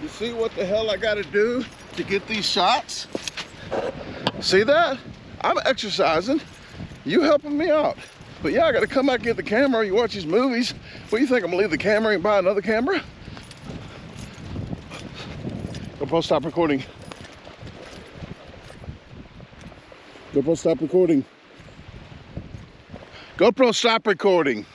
You see what the hell I gotta do to get these shots? See that? I'm exercising. You helping me out. But yeah, I gotta come back and get the camera. You watch these movies. What do you think? I'm gonna leave the camera and buy another camera? GoPro, stop recording. GoPro, stop recording. GoPro, stop recording.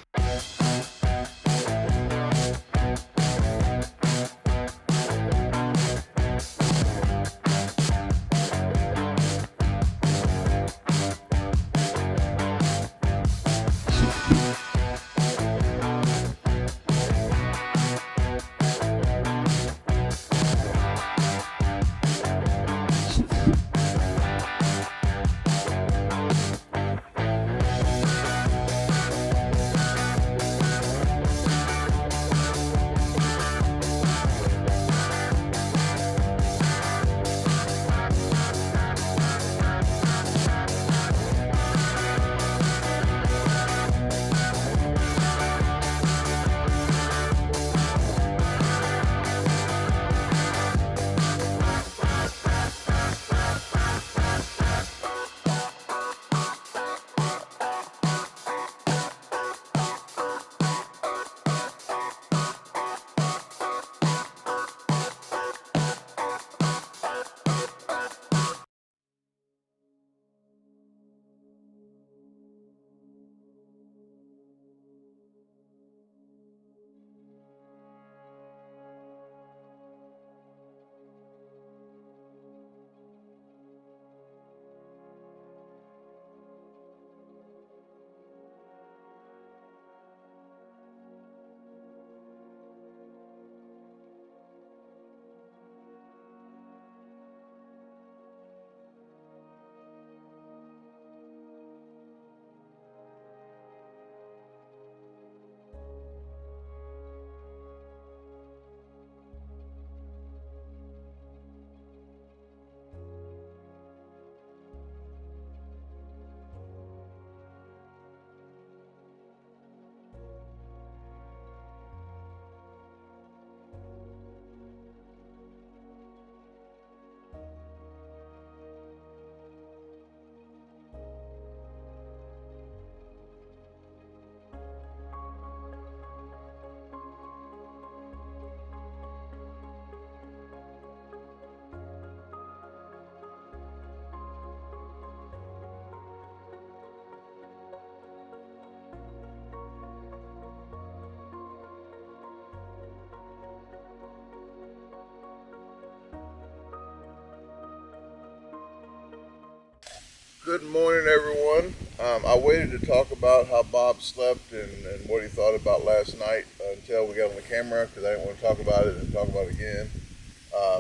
Good morning, everyone. I waited to talk about how Bob slept and what he thought about last night until we got on the camera, because I didn't want to talk about it and talk about it again. I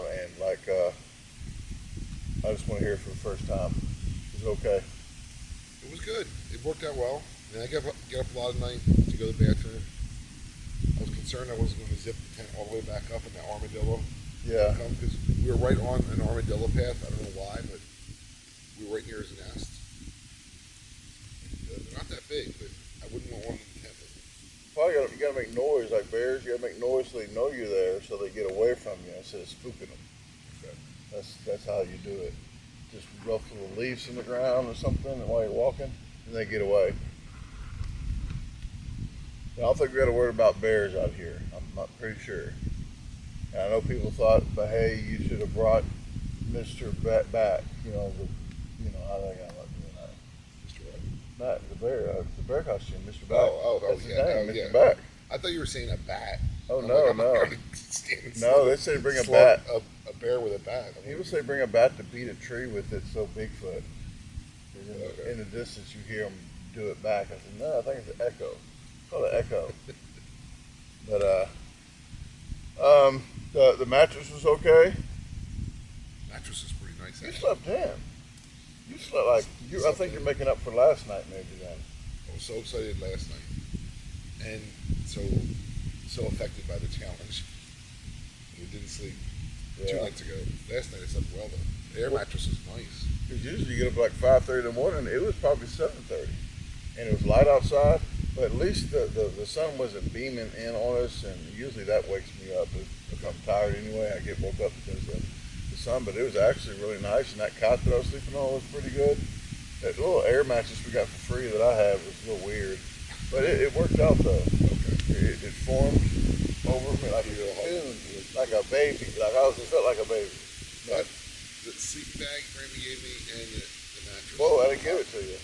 just want to hear it for the first time. Is it okay? It was good. It worked out well. And I get up a lot of night to go to the bathroom. I was concerned I wasn't going to zip the tent all the way back up in that armadillo. Yeah. Because we were right on an armadillo path. I don't know why, but we were right near his nest. And, they're not that big, but I wouldn't want one in the tent. Probably you gotta make noise like bears. You gotta make noise so they know you're there, so they get away from you instead of spooking them. Okay. That's how you do it. Just ruffle the leaves in the ground or something while you're walking, and they get away. I don't think we got to worry about bears out here. I'm not pretty sure. And I know people thought, but hey, you should have brought Mr. Back. How they got about doing that. Mr. What? Not the bear costume, Mr. Back. That's his name, Mr. Back. I thought you were saying a bat. Oh, I'm no. No, they say bring a bat. A bear with a bat. People say bring a bat to beat a tree with it, so Bigfoot. Okay. In the distance, you hear them do it back. I said, no, I think it's an echo. It's called an echo. But the mattress was okay. Mattress is pretty nice. You slept in. You slept like I think you're making up for last night, maybe then. I was so excited last night, and so affected by the challenge. We didn't sleep 2 nights ago. Last night I slept well though. The air mattress was nice. Because usually you get up like 5:30 in the morning. It was probably 7:30, and it was light outside. But at least the sun wasn't beaming in on us, and usually that wakes me up. If if I'm tired anyway. I get woke up because of the sun, but it was actually really nice. And that cot that I was sleeping on was pretty good. That little air mattress we got for free that I have was a little weird, but it worked out though. Okay. It formed over me like a cocoon, like a baby. Like it felt like a baby. But the sleeping bag Randy gave me and the mattress. Whoa, I didn't give it to you.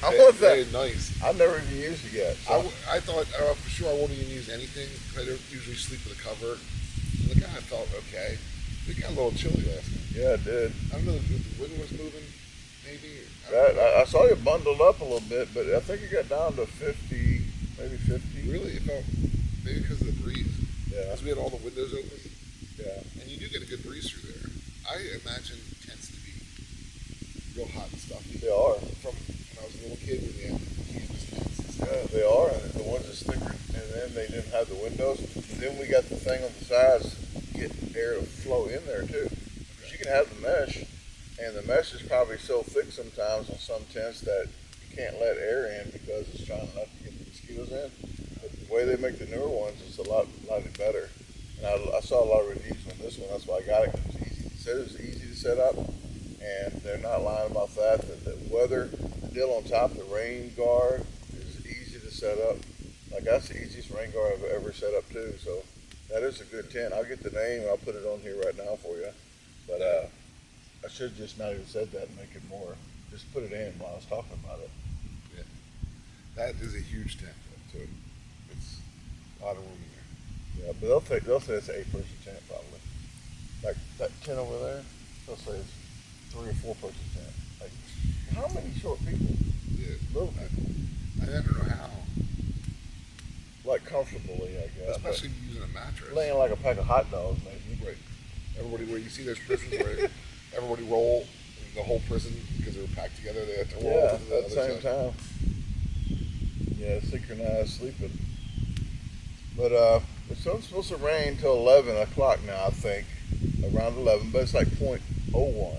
I want that. Very nice. I've never even used it yet. So. I thought for sure I won't even use anything. I don't usually sleep with a cover. And the guy felt okay. It got a little chilly last night. Yeah, it did. I don't know if the wind was moving, maybe. I saw you bundled up a little bit, but I think it got down to 50, maybe 50. Really? It felt, maybe because of the breeze. Yeah. Because we had all the windows open. Yeah. And you do get a good breeze through there. I imagine tents to be real hot and stuffy. They are. From when I was a little kid, when we had canvas tents and stuff. Yeah, they are. And the ones that's thicker, and then they didn't have the windows. And then we got the thing on the sides, get air to flow in there too. Because you can have the mesh, and the mesh is probably so thick sometimes on some tents that you can't let air in because it's trying not to get the mosquitoes in. But the way they make the newer ones is a lot better. And I saw a lot of reviews on this one. That's why I got it. Because it was easy to set up, and they're not lying about that. The weather, the deal on top, the rain guard is easy to set up. Like that's the easiest rain guard I've ever set up too. So that is a good tent. I'll get the name and I'll put it on here right now for you. But I should just not even said that and make it more. Just put it in while I was talking about it. Yeah. That is a huge tent though, too. It's a lot of room in there. Yeah, but they'll say it's an 8-person tent probably. Like that tent over there, they'll say it's 3 or 4 person tent. Like how many short people? Yeah. Little people. I never know how. Like comfortably, I guess. Especially using a mattress. Laying like a pack of hot dogs, maybe. Right. Everybody, where you see those prisons where everybody roll, the whole prison, because they were packed together, they had to roll Yeah, to the at the same side. time. Yeah, synchronized sleeping. But it's supposed to rain till 11 o'clock now, I think. Around 11, but it's like 0.01,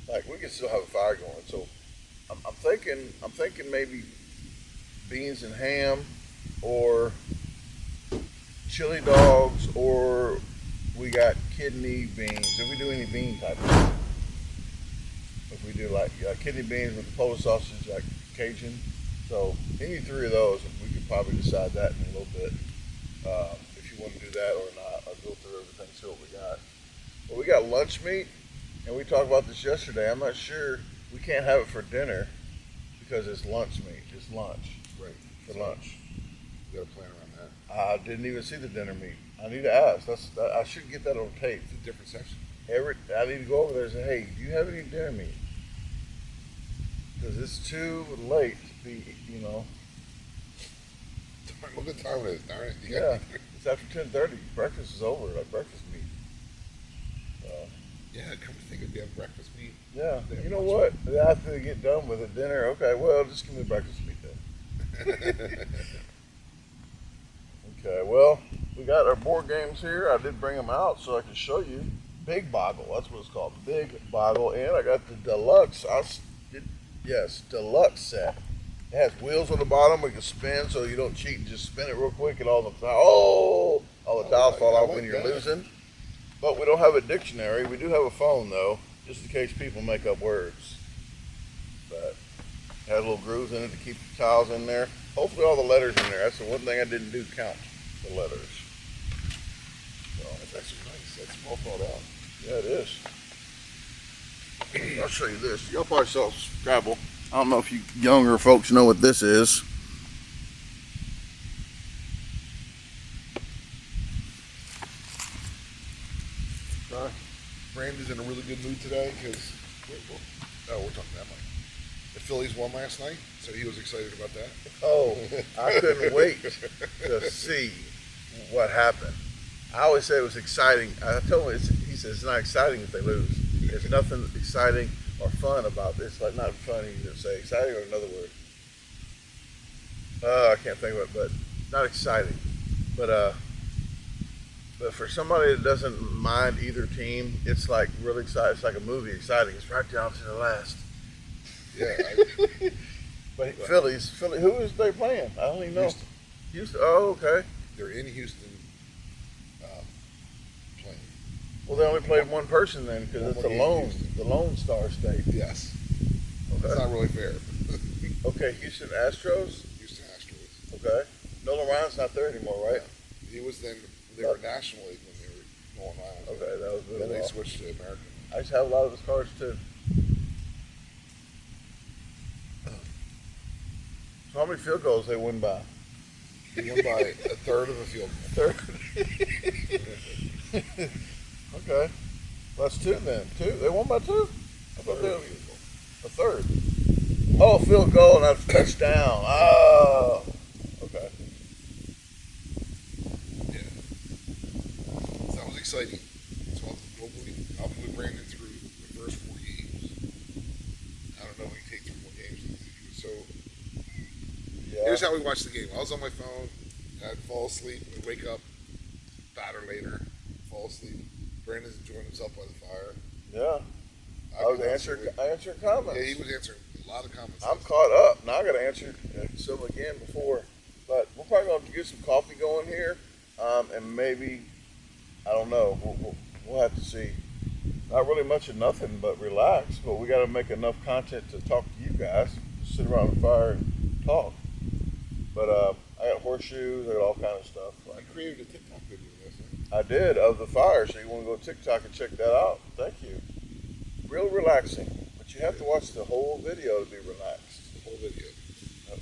like we can still have a fire going. So I'm thinking maybe beans and ham, or chili dogs, or we got kidney beans. If we do any bean type of thing. If we do like kidney beans with Polish sausage, like Cajun. So any 3 of those, we could probably decide that in a little bit. If you want to do that or not, I'll go through everything, see what we got. But we got lunch meat, and we talked about this yesterday. I'm not sure, we can't have it for dinner because it's lunch meat. It's lunch. Right. For lunch. You got to plan around that. I didn't even see the dinner meat. I need to ask. I should get that on tape. It's a different section. I need to go over there and say, hey, do you have any dinner meat? Because it's too late to be, Look at the time it is, darn it. Yeah, it's after 10:30. Breakfast is over, like breakfast meat. Yeah, come to think of it, we have breakfast meat. Yeah, you know what? After they get done with the dinner, okay, well, just give me breakfast meat then. Okay, well, we got our board games here. I did bring them out so I can show you. Big Boggle, that's what it's called, Big Boggle. And I got the deluxe, deluxe set. It has wheels on the bottom. We can spin so you don't cheat and just spin it real quick and all the tiles fall off when you're losing. But we don't have a dictionary. We do have a phone though, just in case people make up words. But it had little grooves in it to keep the tiles in there. Hopefully all the letters in there. That's the one thing I didn't do, count the letters. So That's actually nice. That's well thought out. yeah, it is. I'll show you this. Y'all probably saw Scrabble. I don't know if you younger folks know what this is. Brandon's in a really good mood today because we're talking that much. The Phillies won last night, so he was excited about that. Oh, I couldn't wait to see what happened. I always say it was exciting. I told him, he says it's not exciting if they lose. There's nothing exciting or fun about this. It's like not funny to say exciting or another word. I can't think of it, but not exciting. But for somebody that doesn't mind either team, it's like really exciting. It's like a movie exciting. It's right down to the last. Yeah. But Philly, who is they playing? I don't even know. Houston. Houston. Oh, okay. they're in Houston playing. Well, they only played one person then because it's the Lone Star State. Yes. Okay. That's not really fair. Okay, Houston Astros? Houston Astros. Okay. Nolan Ryan's not there anymore, right? Yeah. He was then, they were National League when they were going on. Okay, that was Then they switched to American. I used to have a lot of his cards too. So how many field goals they win by? He won by a third of a field goal. Okay. Well, that's two then. Two? They won by two? I thought they were a third. Oh, field goal, not a touchdown. Oh. Okay. Yeah. So that was exciting. So I'll be with Brandon through the first 4 games. I don't know if he can take 3 more games. He was so. Yeah. Here's how we watched the game. I was on my phone. I'd fall asleep. I'd wake up, batter later, fall asleep. Brandon's enjoying himself by the fire. Yeah. I was answering comments. Yeah, he was answering a lot of comments. I'm caught up. Now I got to answer some again before. But we're probably going to get some coffee going here. And maybe, I don't know, we'll have to see. Not really much of nothing but relax. But we got to make enough content to talk to you guys. Just sit around the fire and talk. But I got horseshoes. I got all kind of stuff. I created a TikTok video last night. I did, of the fire. So you want to go to TikTok and check that out. Thank you. Real relaxing. But you have to watch the whole video to be relaxed. The whole video.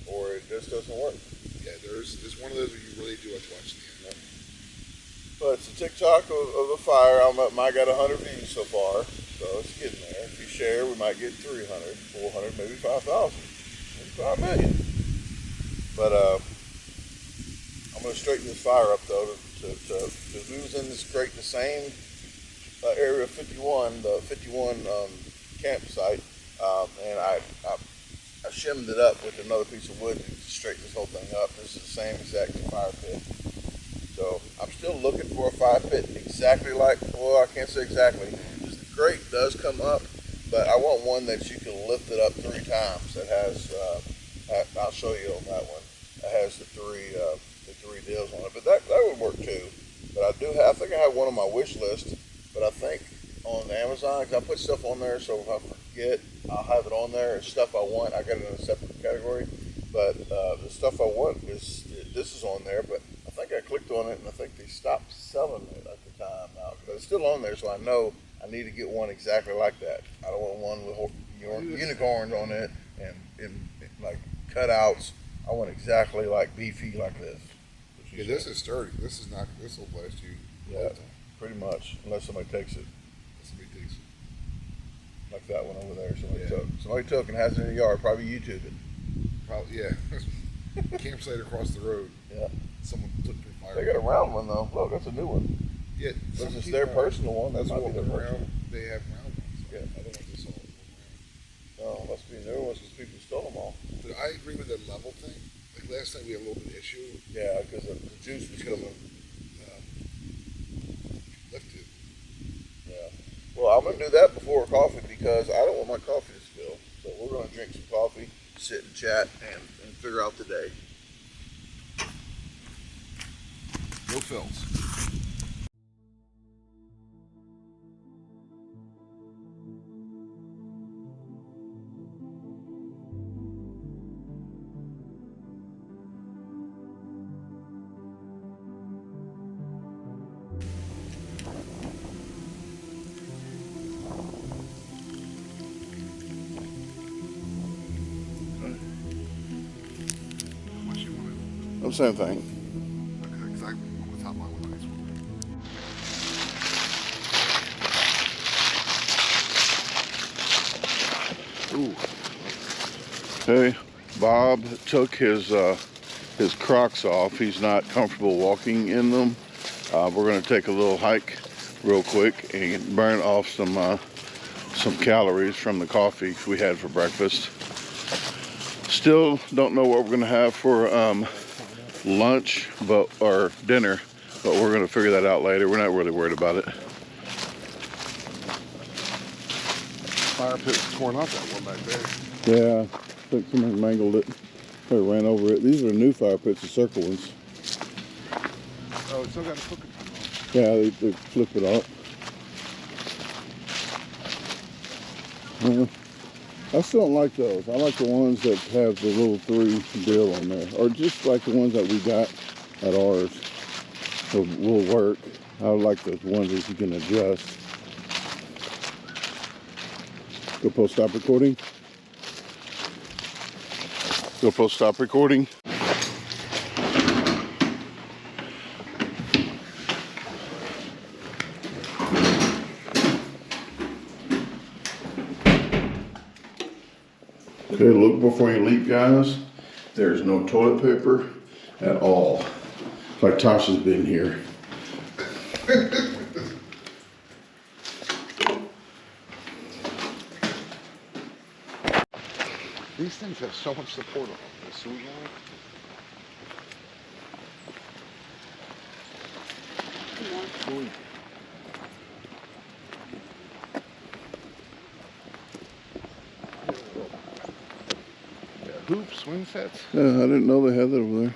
Or it just doesn't work. Yeah, there's one of those where you really do have to watch the end. But it's a TikTok of the fire. I got 100 views so far. So it's getting there. If you share, we might get 300, 400, maybe 5,000. Maybe 5 million. But I'm going to straighten this fire up though, because we was in the same area of 51, the 51 campsite, and I shimmed it up with another piece of wood to straighten this whole thing up. This is the same exact fire pit. So I'm still looking for a fire pit exactly like, well, I can't say exactly, because the grate does come up, but I want one that you can lift it up 3 times. That has, I'll show you on that one. It has the three deals on it, but that would work too. But I think I have one on my wish list. But I think on Amazon, because I put stuff on there, so if I forget, I'll have it on there. It's stuff I want. I got it in a separate category. But the stuff I want this is on there. But I think I clicked on it, and I think they stopped selling it at the time now. But it's still on there, so I know I need to get one exactly like that. I don't want one with unicorns on it and like cutouts. I want exactly like beefy like this. Yeah, this is sturdy. This will last you a long time. Pretty much, unless somebody takes it. Somebody takes it. Like that one over there. Somebody took and has it in their yard. Probably YouTube it. Probably, yeah. Campsite across the road. Yeah. Someone took their fire. They got a round one though. Look, that's a new one. Yeah. This is their personal one. That's might what be their personal. They have round ones. Yeah. Other ones are solid. No, must be new ones because people stole them all. But I agree with that level thing. Like last night we had a little bit of issue. Yeah, because the juice was coming. Lifted. Yeah. Well, I'm going to do that before coffee because I don't want my coffee to spill. So we're going to drink some coffee, sit and chat, and figure out the day. No fills. Same thing. Okay, exactly. On the top line with ice. Ooh. Okay, Bob took his Crocs off. He's not comfortable walking in them. We're going to take a little hike real quick and burn off some calories from the coffee we had for breakfast. Still don't know what we're going to have for lunch or dinner, but we're going to figure that out later. We're not really worried about it. Fire pit was torn up, that one back there. Yeah, I think somebody mangled it. Probably ran over it. These are new fire pits, the circle ones. Oh, it's still got a cooking time on. Yeah, they flip it up. I still don't like those. I like the ones that have the little 3 deal on there, or just like the ones that we got at ours. So will work. I like the ones that you can adjust. Go post stop recording. Go post stop recording. Okay, look before you leap, guys. There's no toilet paper at all. It's like Tasha's been here. These things have so much support on them. The sewer line. Yeah, hoops, swing sets. Yeah, I didn't know they had that over there.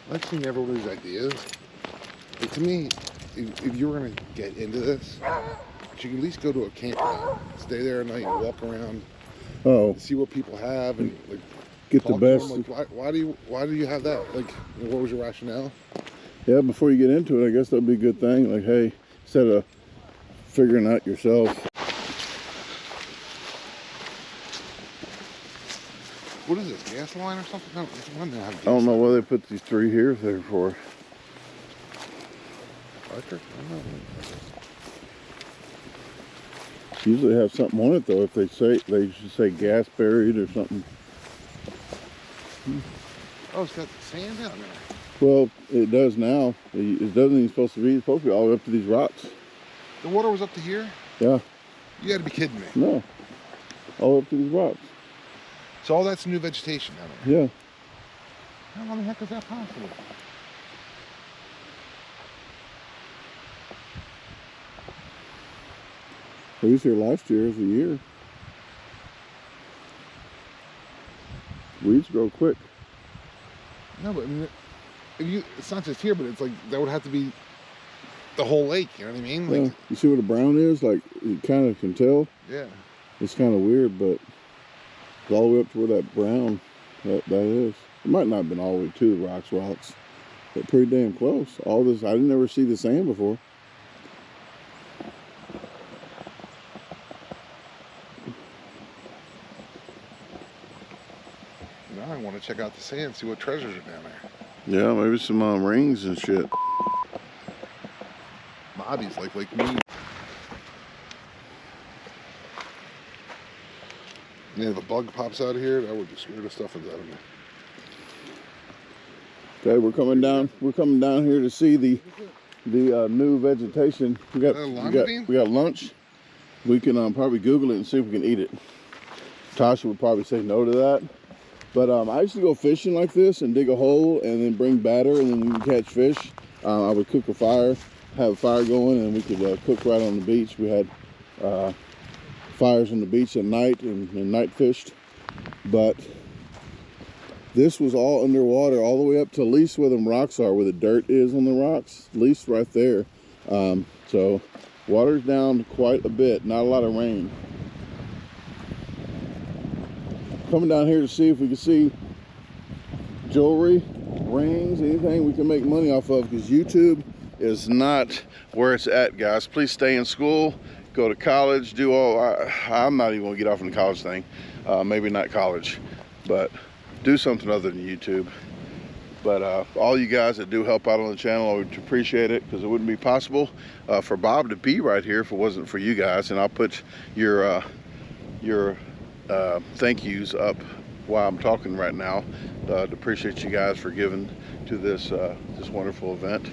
I like seeing everybody's ideas. Like, to me, if you were gonna get into this, you should at least go to a campground, stay there at night, and walk around, see what people have, and like get the best. Like, why do you have that? Like, what was your rationale? Yeah, before you get into it, I guess that'd be a good thing. Like, hey, instead of figuring out yourself. What is this, gas line or something? No, I don't know why they put these 3 here there for. Electric? I don't know. Usually have something on it though. If they should say gas buried or something. Oh, it's got sand down there. Well, it does now. It doesn't even supposed to be. It's supposed to be all the way up to these rocks. The water was up to here? Yeah. You gotta be kidding me. No. All up to these rocks. So all that's new vegetation down there? Yeah. How the heck is that possible? I was here last year as a year. Weeds grow quick. No, but I mean, it's not just here, but it's like, that would have to be the whole lake, you know what I mean? Like, yeah. You see what a brown is? Like, you kind of can tell. Yeah. It's kind of weird, but it's all the way up to where that brown, that is. It might not have been all the way to the rocks, but pretty damn close. All this, I didn't ever see the sand before. Now I want to check out the sand, see what treasures are down there. Yeah, maybe some rings and shit. Bodies like me. And if a bug pops out of here, that would just scare the stuff out of me. Okay, we're coming down. We're coming down here to see the new vegetation. We got lunch. We can probably Google it and see if we can eat it. Tasha would probably say no to that. But I used to go fishing like this and dig a hole and then bring batter and then we would catch fish. I would cook a fire, have a fire going, and we could cook right on the beach. We had fires on the beach at night and night fished. But this was all underwater all the way up to at least where them rocks are, where the dirt is on the rocks, at least right there. So water's down quite a bit, not a lot of rain. Coming down here to see if we can see jewelry, rings, anything we can make money off of, because YouTube is not where it's at, guys. Please stay in school, go to college, do all. I'm not even gonna get off on the college thing. Maybe not college, but do something other than YouTube. But all you guys that do help out on the channel, I would appreciate it, because it wouldn't be possible for Bob to be right here if it wasn't for you guys. And I'll put your thank yous up while I'm talking right now. To appreciate you guys for giving to this this wonderful event.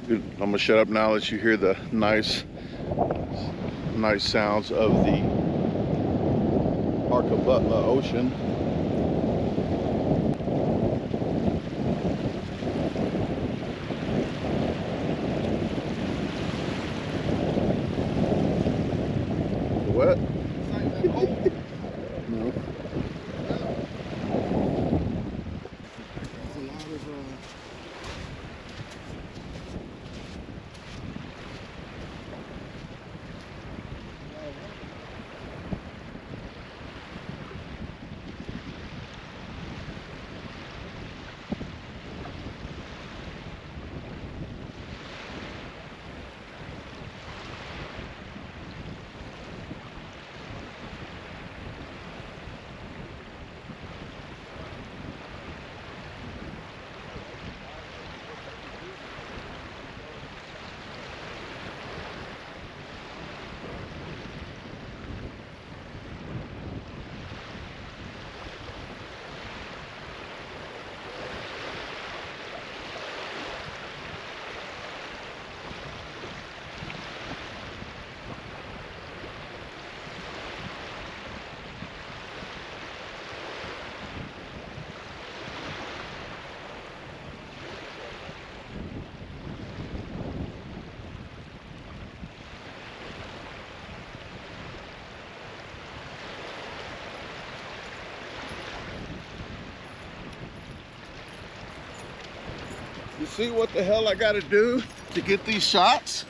I'm gonna shut up now, let you hear the nice sounds of the Arkabutla Ocean. What? see what the hell I gotta do to get these shots?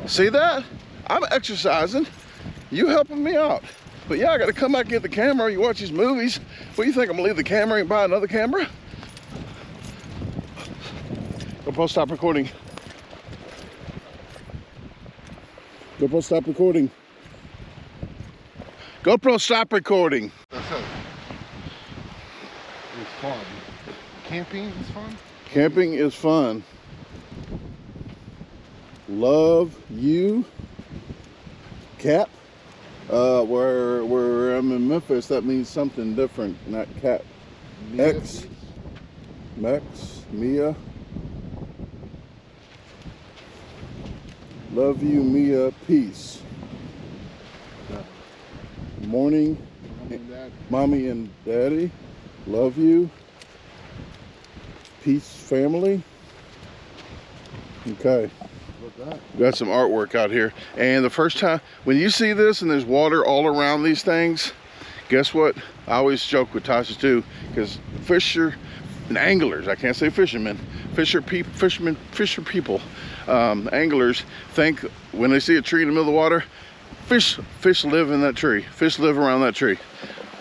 See that? I'm exercising. You helping me out. But yeah, I gotta come back and get the camera. You watch these movies. What do you think? I'm gonna leave the camera and buy another camera? GoPro, stop recording. GoPro, stop recording. GoPro, stop recording. That's it. It's fun. Camping is fun? Camping is fun. Love you, Cap. Where I'm in Memphis, that means something different, not Cap. X, Max, Mia. Love you, Mia. Peace. Morning, Mommy and Daddy. Love you. Peace, family. Okay. Got some artwork out here. And the first time, when you see this and there's water all around these things, guess what? I always joke with Tasha too, because fisher and anglers, I can't say fishermen, fisher people, anglers think when they see a tree in the middle of the water, fish live in that tree. Fish live around that tree.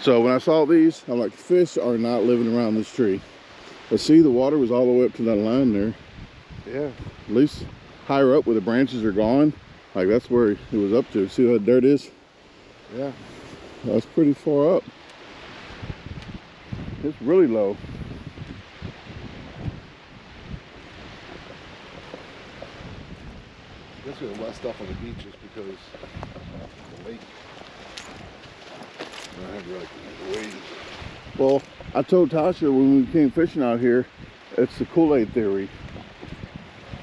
So when I saw these, I'm like, fish are not living around this tree. But see, the water was all the way up to that line there. Yeah. At least higher up where the branches are gone. Like that's where it was up to. See how dirt is? Yeah. That's pretty far up. It's really low. Guess we have less stuff on the beach just because of the lake. I have really waves. Well, I told Tasha when we came fishing out here, it's the Kool-Aid theory.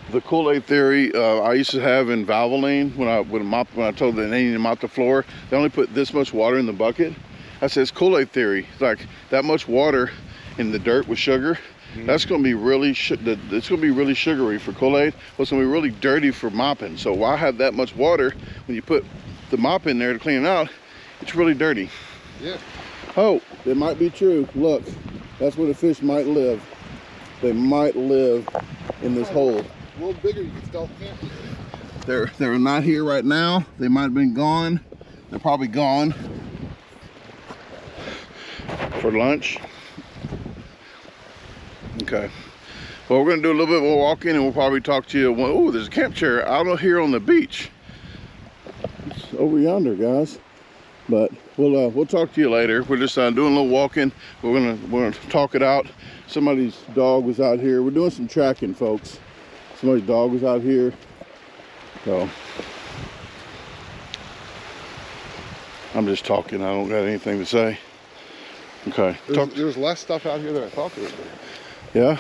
The Kool-Aid theory I used to have in Valvoline when I told them they needed to mop the floor. They only put this much water in the bucket. I said it's Kool-Aid theory. It's like that much water in the dirt with sugar. That's going to be really it's going to be really sugary for Kool-Aid. But it's going to be really dirty for mopping. So why have that much water when you put the mop in there to clean it out? It's really dirty. Yeah. Oh, it might be true. Look, that's where the fish might live. They might live in this hole. A little bigger, you can still camp. They're not here right now. They might have been gone. They're probably gone for lunch. Okay. Well, we're gonna do a little bit more walking, and we'll probably talk to you. Oh, there's a camp chair out here on the beach. It's over yonder, guys. But we'll talk to you later. We're just doing a little walking. We're gonna talk it out. Somebody's dog was out here. We're doing some tracking, folks. Somebody's dog was out here. So I'm just talking. I don't got anything to say. Okay. There's less stuff out here than I thought there would be. Yeah.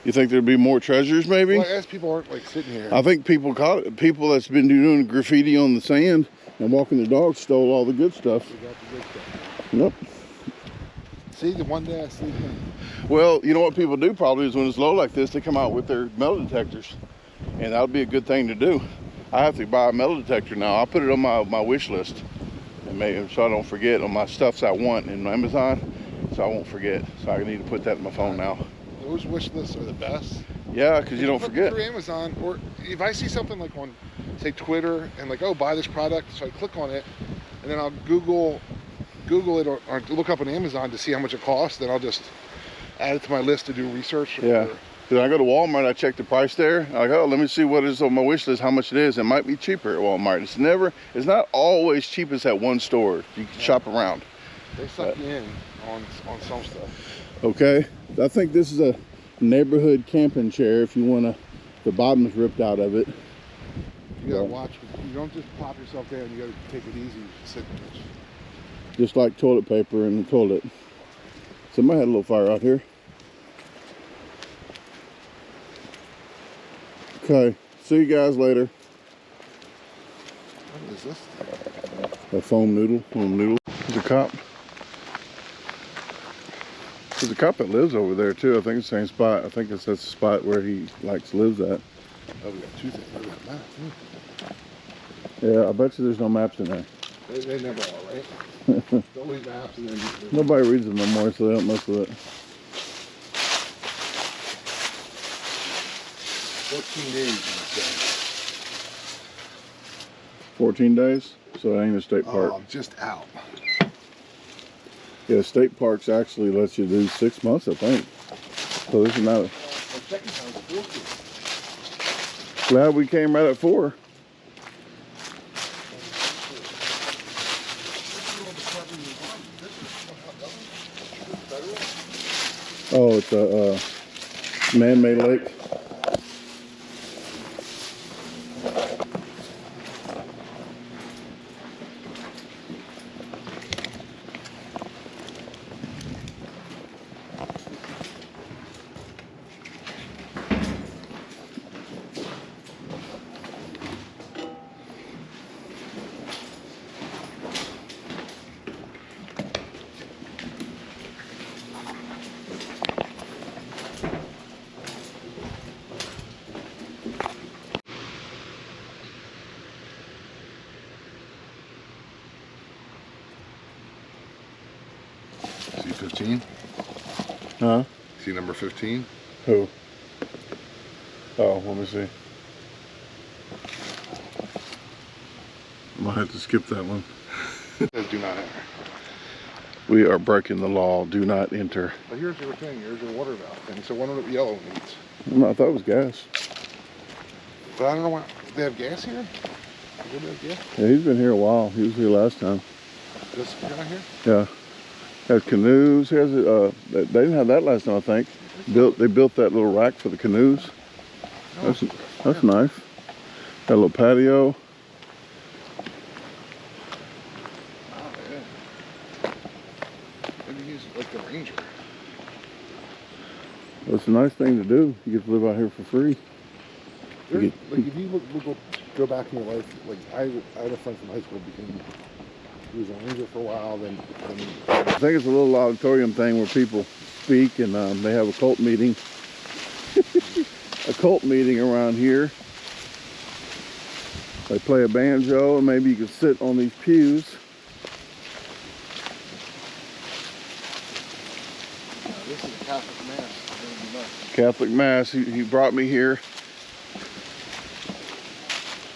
You think there'd be more treasures, maybe? Well, I guess people aren't like sitting here. I think people that's been doing graffiti on the sand and walking the dog stole all the good stuff. We got the good stuff. Nope. See, the one day I sleep in. Well, you know what people do probably is when it's low like this, they come out with their metal detectors. And that would be a good thing to do. I have to buy a metal detector now. I'll put it on my wish list. And maybe, so I don't forget on my stuffs I want in Amazon. So I won't forget. So I need to put that in my phone now. Those wish lists are the best. Yeah, because you don't forget. Through Amazon, or if I see something like on, say, Twitter, and like, oh, buy this product, so I click on it, and then I'll Google it or look up on Amazon to see how much it costs. Then I'll just add it to my list to do research. Yeah. Because I go to Walmart, I check the price there. I go, oh, let me see what is on my wish list, how much it is. It might be cheaper at Walmart. It's not always cheap as at one store. You can shop around. They suck you in on some stuff. Okay, I think this is a neighborhood camping chair. If you want to, the bottom's ripped out of it. You gotta watch. You don't just pop yourself down. You gotta take it easy. Sit in it. Just like toilet paper in the toilet. Somebody had a little fire out here. Okay, see you guys later. What is this? A foam noodle. There's a cop. There's a cop that lives over there too. I think it's the same spot. I think that's the spot where he lives at. Oh, we got two things. We got maps too. Yeah, I bet you there's no maps in there. They never are, right? Don't leave maps in there. Nobody reads them no more, so they don't mess with it. 14 days, you said. 14 days? So it ain't a state park. Oh, I'm just out. Yeah, state parks actually lets you do 6 months, I think. So this is not a... Glad we came right at 4. Oh, it's a man-made lake. See 15? Huh? See number 15? Who? Oh, let me see. I might have to skip that one. Do not enter. We are breaking the law. Do not enter. But here's your thing. Here's your water valve thing. So I wonder what yellow means. I thought it was gas. But I don't know why. They have gas here? Do they have gas? Yeah, he's been here a while. He was here last time. This guy here? Yeah. Has canoes. He has they didn't have that last time, I think. They built that little rack for the canoes. Oh, That's nice. Got a little patio. oh, yeah. Maybe he's like the ranger. Well, it's a nice thing to do. You get to live out here for free. Like if you go back in your life, like I had a friend from high school he was a ranger for a while, then I think it's a little auditorium thing where people speak and they have a cult meeting. A cult meeting around here. They play a banjo and maybe you can sit on these pews. this is a Catholic mass. Catholic Mass. He brought me here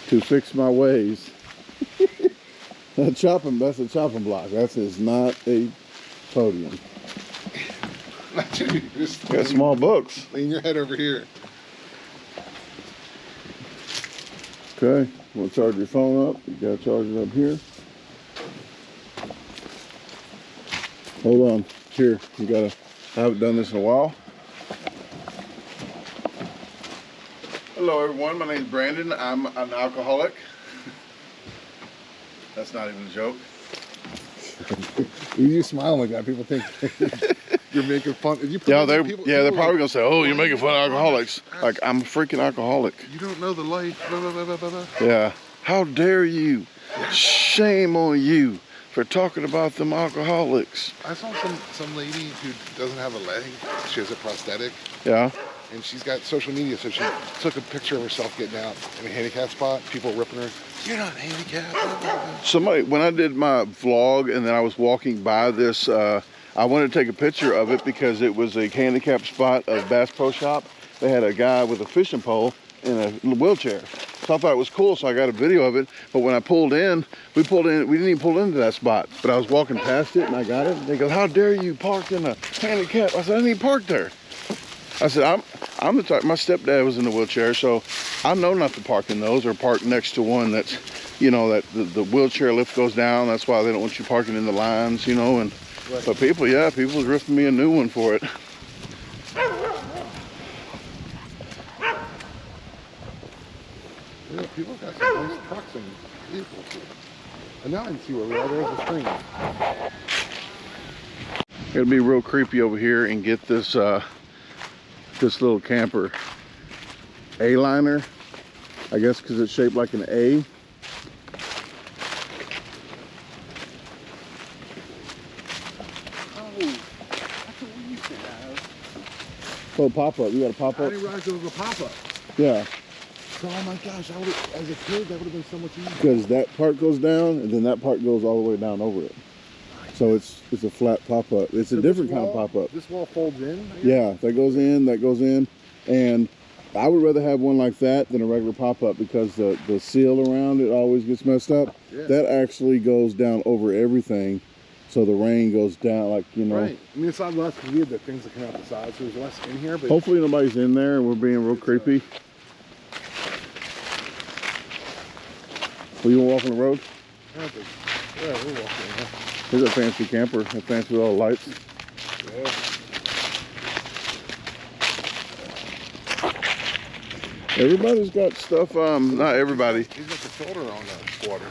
to fix my ways. That's a chopping block. That is not a podium. Just Got small books. lean your head over here. Okay, want to charge your phone up? You gotta charge it up here. Hold on, here, you gotta, I haven't done this in a while. Hello everyone, my name is Brandon. I'm an alcoholic. That's not even a joke. You smile like that, people think you're making fun. They're probably gonna say, "Oh, you're making fun of alcoholics." Like I'm a freaking alcoholic. You don't know the life. Blah, blah, blah, blah, blah. Yeah. How dare you? Shame on you for talking about them alcoholics. I saw some lady who doesn't have a leg. She has a prosthetic. Yeah. And she's got social media, so she took a picture of herself getting out in a handicap spot. People ripping her. You're not handicapped. Blah, blah, blah. Somebody, when I did my vlog and then I was walking by this, I wanted to take a picture of it because it was a handicap spot of Bass Pro Shop. They had a guy with a fishing pole in a wheelchair. So I thought it was cool, so I got a video of it. But when I pulled in, we didn't even pull into that spot. But I was walking past it and I got it. And they go, "How dare you park in a handicap?" I said, "I didn't even park there." I said, I'm the type, my stepdad was in a wheelchair, so I know not to park in those or park next to one that's, you know, that the wheelchair lift goes down. That's why they don't want you parking in the lines, you know. And Right. but people was ripping me a new one for it. Yeah, people got some nice trucks and vehicles here. And now I can see where we are. There's the screen. It'll be real creepy over here and get this this little camper A-liner, I guess because it's shaped like an A. Oh, that's what we used to have. Oh, pop-up. You got a pop-up? I didn't realize there was a pop-up. Yeah, So, oh my gosh, as a kid, that would have been so much easier. because that part goes down and then that part goes all the way down over it. So it's a flat pop-up. It's a different kind of pop-up. This wall folds in? I guess? Yeah, that goes in, and I would rather have one like that than a regular pop-up because the seal around it always gets messed up. Yeah. That actually goes down over everything, so the rain goes down, like, you know. Right. I mean, it's not less because we have the things that come out the side, so there's less in here. But hopefully nobody's in there and we're being real creepy. Well, you want to walk on the road? Yeah, we're walking. Here's a fancy camper, a fancy with all the lights. Yeah. Everybody's got stuff, not everybody. He's got the filter on the water.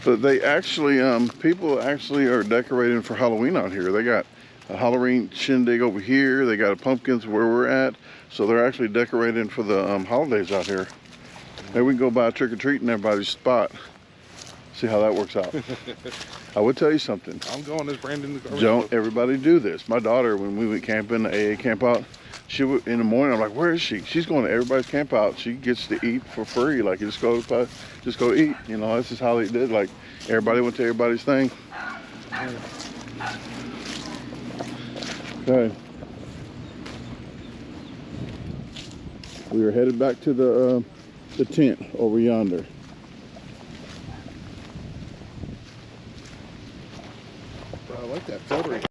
But they actually, people actually are decorating for Halloween out here. They got a Halloween shindig over here. They got a pumpkins where we're at. So they're actually decorating for the holidays out here. Maybe we can go buy a trick-or-treat in everybody's spot. See how that works out. I would tell you something. I'm going as Brandon. Don't everybody do this. My daughter, when we went camping, the AA camp out, she would, in the morning, I'm like, where is she? She's going to everybody's camp out. She gets to eat for free. Like, you just go eat. You know, this is how they did. Like, everybody went to everybody's thing. Okay. We are headed back to the tent over yonder. I like that filtering.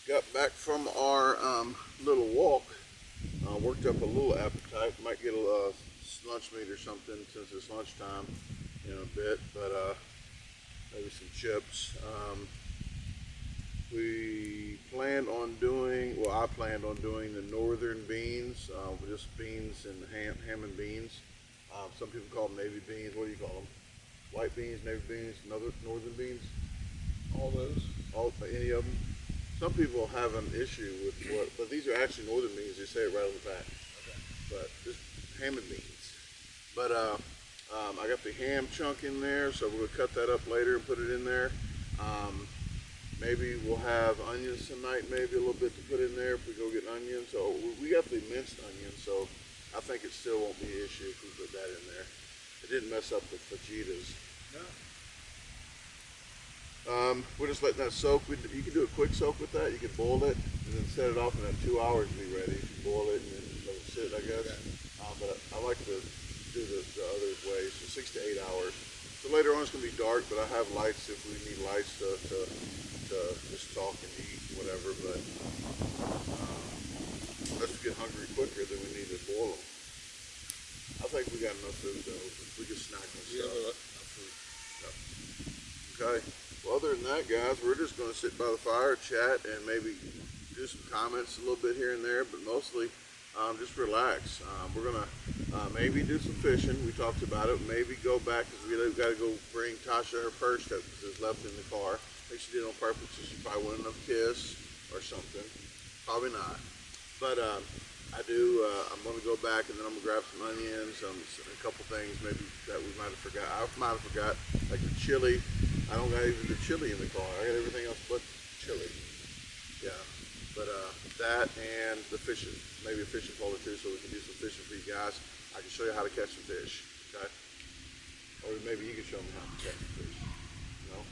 Got back from our little walk, worked up a little appetite. Might get a lunch meat or something since it's lunchtime in a bit, but maybe some chips. We planned on doing, well, I planned on doing the northern beans, just beans and ham and beans. Some people call them navy beans. What do you call them? White beans, navy beans, northern beans? All those. Any of them? Some people have an issue with but these are actually northern beans. They say it right on the back. Okay. But just ham and beans. But I got the ham chunk in there, so we're gonna cut that up later and put it in there. Maybe we'll have onions tonight, maybe a little bit to put in there if we go get onions. So we got the minced onions, so I think it still won't be an issue if we put that in there. It didn't mess up the fajitas. No. We're just letting that soak. You can do a quick soak with that. You can boil it and then set it off, and then 2 hours to be ready. You can boil it and then let it sit, I guess. Okay. But I like to do the other way, so 6 to 8 hours. So later on it's going to be dark, but I have lights if we need lights to just talk and eat, whatever. But let's get hungry quicker than we need to boil them. I think we got enough food though. We can snack on stuff. Enough food. Okay. Well, other than that, guys, we're just going to sit by the fire, chat, and maybe do some comments a little bit here and there, but mostly just relax. We're going to maybe do some fishing. We talked about it. Maybe go back because we've got to go bring Tasha her purse that is left in the car. I think she did it on purpose, so she probably wanted enough kiss or something. Probably not. But I'm going to go back and then I'm going to grab some onions, a couple things maybe that we might have forgot. I might have forgot, like the chili. I don't got even the chili in the car. I got everything else but chili. Yeah, but that and the fishing. Maybe a fishing pole or two so we can do some fishing for you guys. I can show you how to catch some fish, okay? Or maybe you can show me how to catch some fish. No?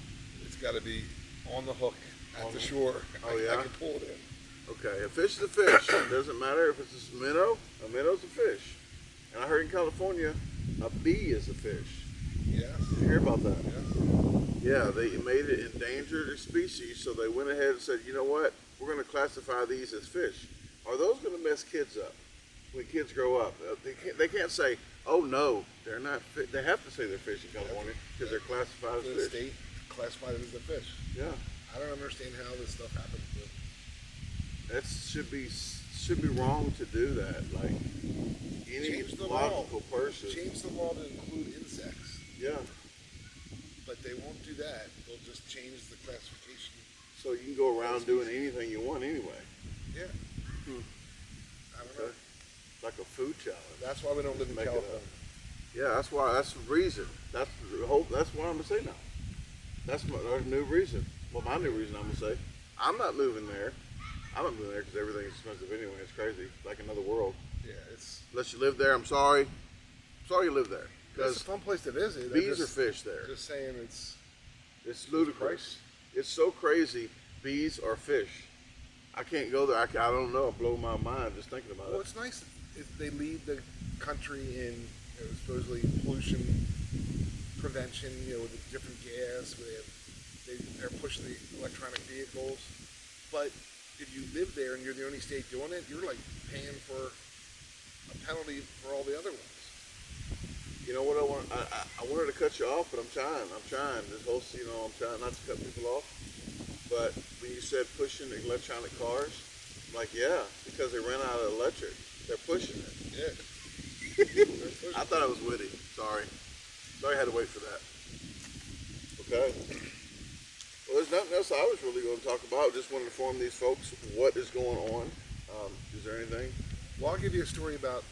It's got to be on the hook at the shore. Oh, yeah? I can pull it in. Okay, a fish is a fish. It doesn't matter if it's a minnow's a fish. And I heard in California, a bee is a fish. Yes. Did you hear about that? Yes. Yeah, they made it endangered species, so they went ahead and said, you know what, we're going to classify these as fish. Are those going to mess kids up when kids grow up? They can't say, oh no, they're not fish. They have to say they're fish in California because they're classified as The fish. state classified it as a fish. Yeah. I don't understand how this stuff happens. That should be wrong to do that. Like any logical person. Change the law to include insects. Yeah. But they won't do that. They'll just change the classification. So you can go around doing anything you want anyway. Yeah. I don't know. like a food challenge. That's why we don't live in Make it California. Yeah, that's why. That's the reason. That's the whole. That's what I'm gonna say now. That's our new reason. Well, my new reason I'm gonna say, I'm not moving there. I'm not moving there because everything's expensive anyway. It's crazy. It's like another world. Yeah, it's. Unless you live there, I'm sorry. I'm sorry you live there. It's Because a fun place to visit. bees or fish there. Just saying, it's ludicrous. It's so crazy. Bees or fish. I can't go there. I don't know. It blow my mind just thinking about it. Well, it's nice. They lead the country in supposedly pollution prevention. With the different gas. They're pushing the electronic vehicles. But if you live there and you're the only state doing it, you're like paying for a penalty for all the other ones. You know what I want? I wanted to cut you off, but I'm trying. This whole, I'm trying not to cut people off. But when you said pushing electronic cars, I'm like, yeah, because they ran out of electric. They're pushing it. Yeah. I thought it was witty. Sorry I had to wait for that. Okay. Well, there's nothing else I was really going to talk about. Just wanted to inform these folks what is going on. Is there anything? Well, I'll give you a story about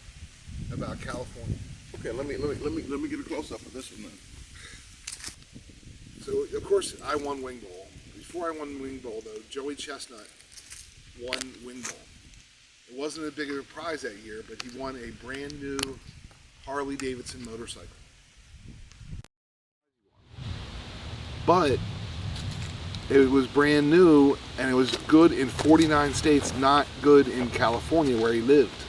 California. Okay, let me get a close up of this one then. So of course I won Wing Bowl. Before I won Wing Bowl though, Joey Chestnut won Wing Bowl. It wasn't a big of a prize that year, but he won a brand new Harley Davidson motorcycle. But it was brand new and it was good in 49 states, not good in California where he lived.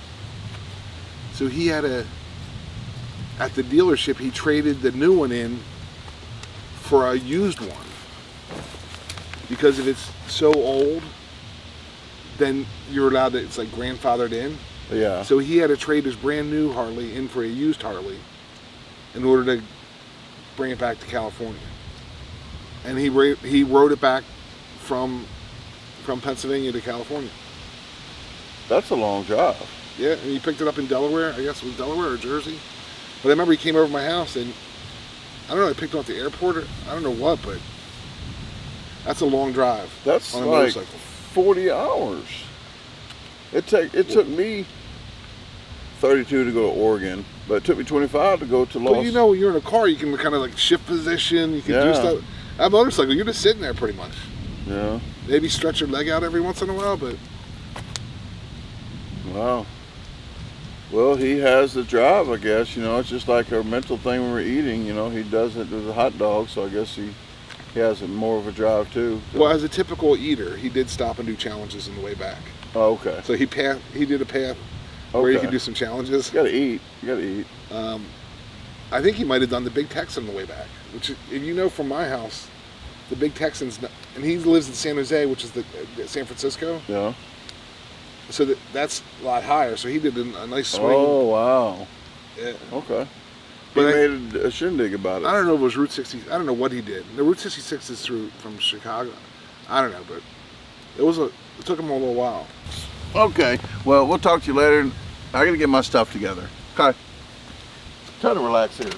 So he had at the dealership, he traded the new one in for a used one. Because if it's so old, then you're allowed to, it's like grandfathered in. Yeah. So he had to trade his brand new Harley in for a used Harley in order to bring it back to California. And he rode it back from Pennsylvania to California. That's a long drive. Yeah, and he picked it up in Delaware. I guess it was Delaware or Jersey. But I remember he came over to my house and I don't know, I picked him up at the airport or I don't know what, but that's a long drive. That's on a like motorcycle. 40 hours. It took me 32 to go to Oregon, but it took me 25 to go to Los. But when you're in a car, you can kind of like shift position. You can do stuff. That motorcycle, you're just sitting there pretty much. Yeah. Maybe stretch your leg out every once in a while, but. Wow. Well, he has the drive, I guess. It's just like our mental thing when we're eating. He does it with a hot dog, so I guess he has more of a drive too. So. Well, as a typical eater, he did stop and do challenges on the way back. Oh, okay. So he did a path where you could do some challenges. You gotta eat. I think he might have done the Big Texan on the way back, which, if you know from my house, the Big Texan's, and he lives in San Jose, which is the San Francisco. Yeah. So that's a lot higher. So he did a nice swing. Oh, wow. Yeah. Okay. He made a shindig about it. I don't know if it was Route 60. I don't know what he did. The Route 66 is from Chicago. I don't know, but it took him a little while. Okay. Well, we'll talk to you later. I gotta get my stuff together. Okay. Try to relax here.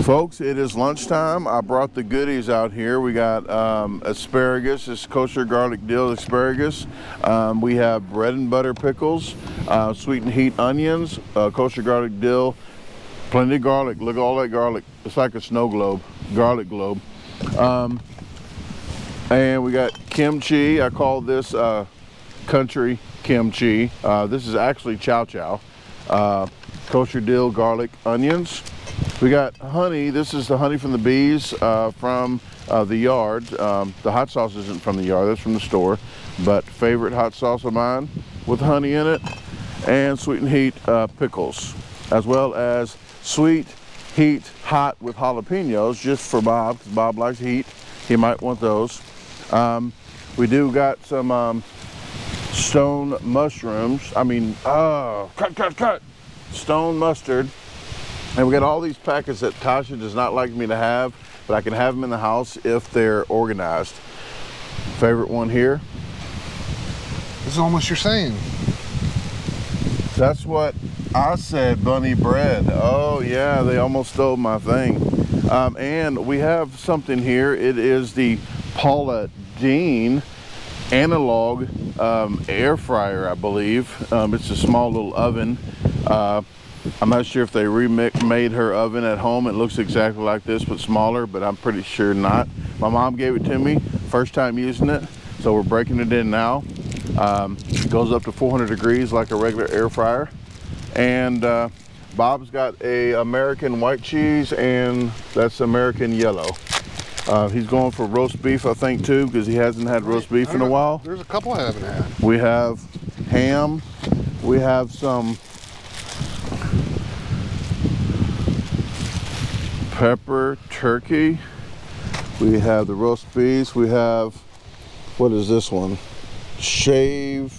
Folks, it is lunchtime. I brought the goodies out here. We got asparagus, this kosher garlic dill asparagus. We have bread and butter pickles, sweet and heat onions, kosher garlic dill, plenty of garlic. Look at all that garlic. It's like a snow globe, garlic globe. And we got kimchi. I call this country kimchi. This is actually chow chow. Kosher dill, garlic, onions. We got honey. This is the honey from the bees from the yard. The hot sauce isn't from the yard, that's from the store. But favorite hot sauce of mine with honey in it. And sweet and heat pickles, as well as sweet, heat, hot with jalapenos, just for Bob, because Bob likes heat. He might want those. We do got some stone mushrooms. Cut. Stone mustard. And we got all these packets that Tasha does not like me to have, but I can have them in the house if they're organized. Favorite one here. This is almost your saying. That's what I said, bunny bread. Oh yeah, they almost stole my thing. And we have something here. It is the Paula Deen analog air fryer, I believe. It's a small little oven. I'm not sure if they remade her oven at home. It looks exactly like this, but smaller, but I'm pretty sure not. My mom gave it to me, first time using it, so we're breaking it in now. It goes up to 400 degrees like a regular air fryer. And Bob's got a American white cheese, and that's American yellow. He's going for roast beef, I think, too, because he hasn't had roast beef in a while. There's a couple I haven't had. We have ham. We have some pepper turkey. We have the roast beef. We have, what is this one? Savory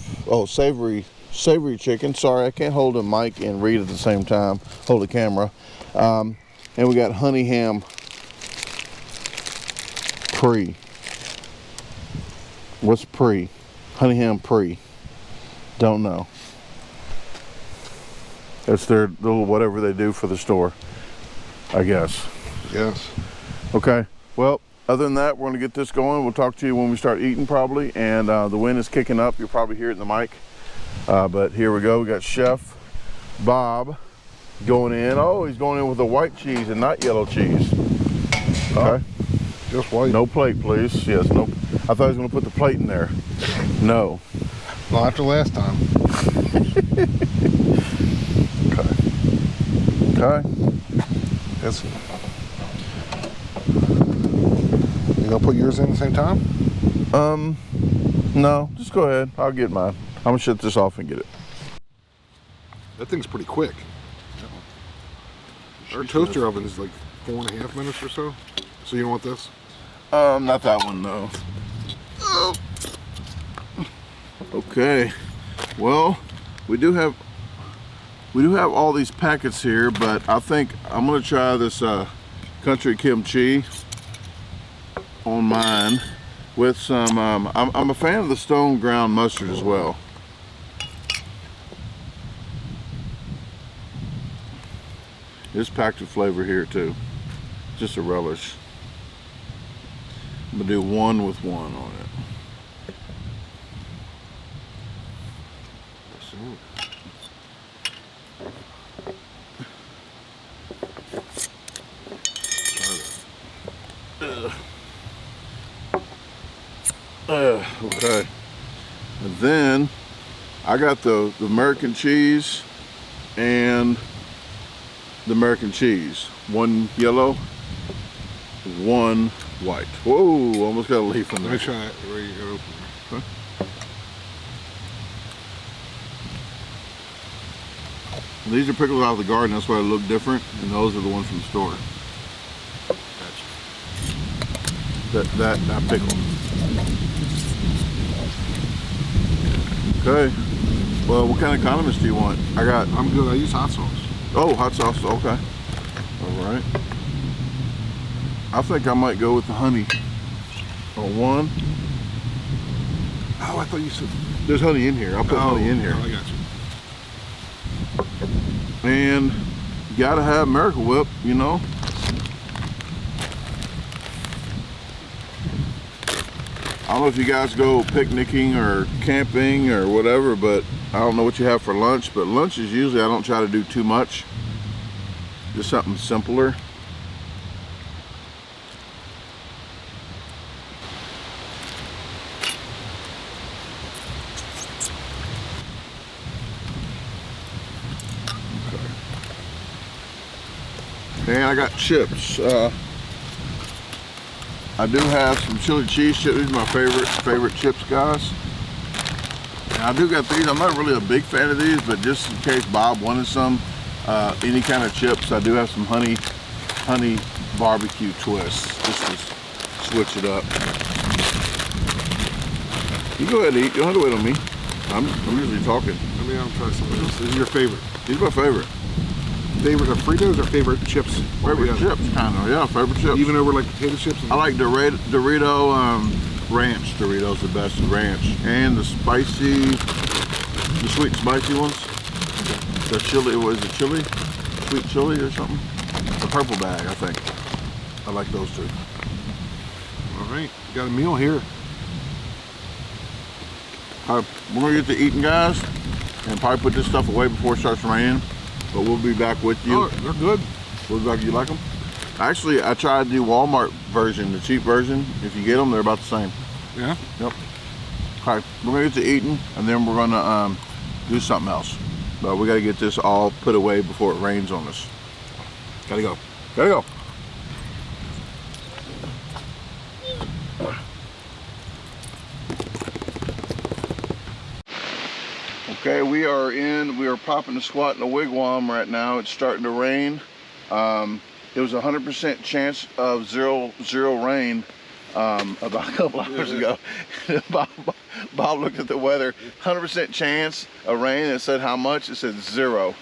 chicken. Sorry, I can't hold a mic and read at the same time. Hold the camera. And we got honey ham pre. What's pre? Honey ham pre. Don't know. It's their little whatever they do for the store, I guess. Yes. Okay. Well, other than that, we're going to get this going. We'll talk to you when we start eating probably. And the wind is kicking up. You'll probably hear it in the mic. But here we go. We got Chef Bob going in. Oh, he's going in with a white cheese and not yellow cheese. Okay. Just white. No plate, please. Yes, no. I thought he was going to put the plate in there. No. Well, after last time. Okay. Yes. You gonna put yours in at the same time? No. Just go ahead. I'll get mine. I'm going to shut this off and get it. That thing's pretty quick. Our toaster oven is like 4.5 minutes or so. So you don't want this? Not that one, no. Oh. Okay. Well, we do have all these packets here, but I think I'm gonna try this country kimchi on mine with some. I'm a fan of the stone ground mustard as well. It's packed with flavor here too. Just a relish. I'm gonna do one with one on it. Okay. And then I got the American cheese and the American cheese. One yellow, one white. Whoa, almost got a leaf in there. Let me try it. Where you go? Huh? These are pickles out of the garden, that's why they look different, and those are the ones from the store. Gotcha. That pickle. Okay. Well, what kind of condiments do you want? I'm good. I use hot sauce. Oh, hot sauce. Okay. All right. I think I might go with the honey on one. Oh, I thought you said. There's honey in here. I'll put honey in here. Oh, I got you. And you gotta have Miracle Whip, you know. I don't know if you guys go picnicking or camping or whatever, but I don't know what you have for lunch, but lunch is usually, I don't try to do too much. Just something simpler. Okay. And I got chips. I do have some chili cheese chips. These are my favorite chips, guys. And I do got these. I'm not really a big fan of these, but just in case Bob wanted some, any kind of chips, I do have some honey barbecue twists, just to switch it up. You go ahead and eat. You don't have to wait on me. I'm usually talking. Let me try something else. This is your favorite. These are my favorite. Favorite of Fritos or favorite chips? Favorite chips, kind of. Yeah, favorite chips. Even over like potato chips? I like Dorito ranch Doritos the best, ranch. And the sweet and spicy ones. The chili, what is it, chili? Sweet chili or something? The purple bag, I think. I like those two. All right, got a meal here. We're gonna get to eating, guys, and probably put this stuff away before it starts raining. But we'll be back with you. Oh, they're good. We'll be back. You like them? Actually, I tried the Walmart version, the cheap version. If you get them, they're about the same. Yeah? Yep. Okay, we're gonna get to eating, and then we're gonna do something else. But we gotta get this all put away before it rains on us. Gotta go. Gotta go. Okay, we are popping the squat in the wigwam right now. It's starting to rain. It was 100% chance of zero rain about a couple hours ago. Bob looked at the weather, 100% chance of rain. It said how much? It said 0.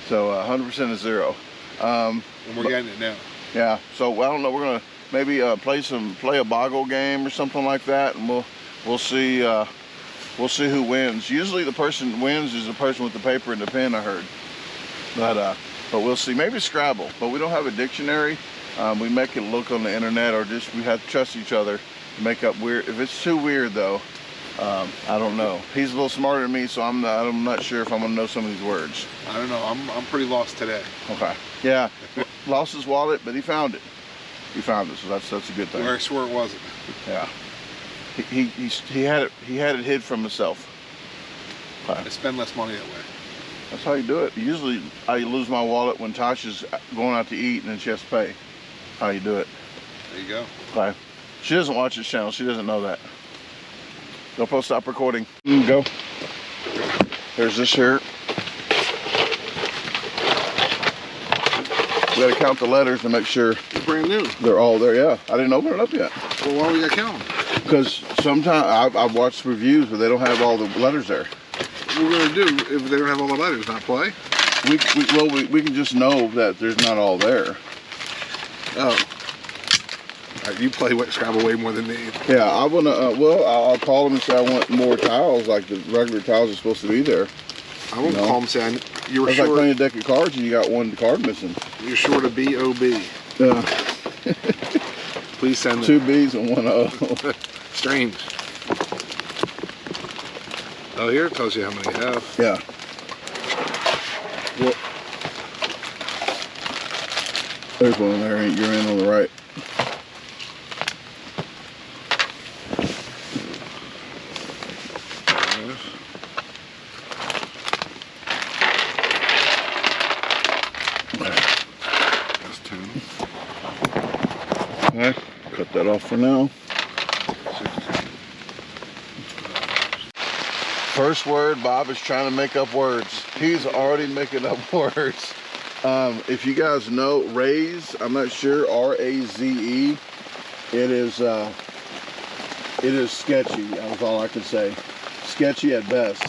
So 100% is 0. And we're getting it now. Yeah, so I don't know, we're gonna maybe play a boggle game or something like that, and we'll see who wins. Usually the person who wins is the person with the paper and the pen, I heard. But we'll see. Maybe Scrabble, but we don't have a dictionary. We make it look on the internet, or just we have to trust each other to make up weird. If it's too weird though, I don't know. He's a little smarter than me, so I'm not sure if I'm gonna know some of these words. I don't know. I'm pretty lost today. Okay. Yeah. Lost his wallet, but he found it. He found it, so that's a good thing. Where I swore it wasn't. Yeah. He had it hid from himself. I spend less money that way. That's how you do it. Usually I lose my wallet when Tasha's going out to eat and then she has to pay. How you do it. There you go. Okay. She doesn't watch this channel. She doesn't know that. Go, stop recording. Go. There's this here. We gotta count the letters to make sure It's brand new. they're all there. Yeah, I didn't open it up yet. Well, why do we gotta count them? Because sometimes I've watched reviews, but they don't have all the letters there. What we're gonna do if they don't have all the letters? Not play? We can just know that there's not all there. Oh. You play Scrabble way more than me. Yeah, I wanna. I'll call them and say I want more tiles, like the regular tiles are supposed to be there. I won't call them saying you were It's short. like playing a deck of cards and you got one card missing. You're short a B.O.B. Yeah. Please send 2 B's and 1 O. Strange. Oh, here it tells you how many you have. Yeah. Well, there's one there. You're in on the right. Okay, cut that off for now. First word, Bob is trying to make up words. He's already making up words. If you guys know, raise, I'm not sure, R-A-Z-E. It is sketchy, that's all I can say. Sketchy at best.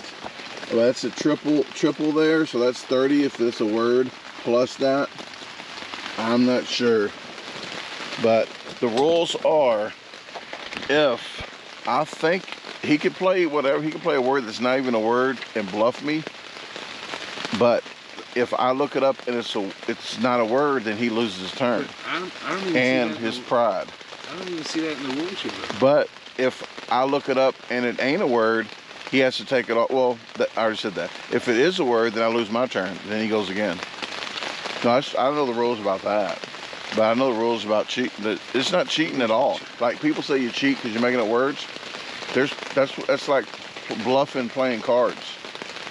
Well, that's a triple there, so that's 30 if it's a word, plus that. I'm not sure. But the rules are, if I think he could play whatever, he could play a word that's not even a word and bluff me. But if I look it up and it's not a word, then he loses his turn. I don't even and see that his pride. I don't even see that in the rules here. But if I look it up and it ain't a word, he has to take it off. Well, I already said that. If it is a word, then I lose my turn. Then he goes again. No, I don't know the rules about that. But I know the rules about cheating. It's not cheating at all. Like people say you cheat because you're making up words. That's like bluffing, playing cards.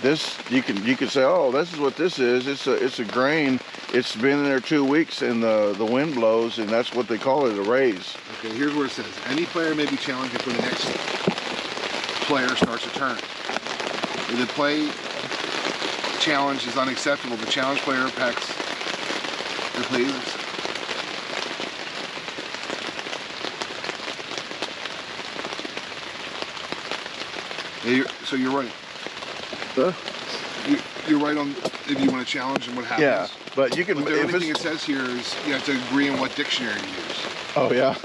This you can say, oh, this is what this is. It's a grain. It's been in there 2 weeks and the wind blows, and that's what they call it, a raise. Okay, here's what it says. Any player may be challenged before the next player starts a turn. If the play challenge is unacceptable, the challenge player packs the players. Yeah, so you're right. Huh? You're right on if you want to challenge and what happens. Yeah, but you can. But the only thing it says here is you have to agree on what dictionary you use. Oh yeah.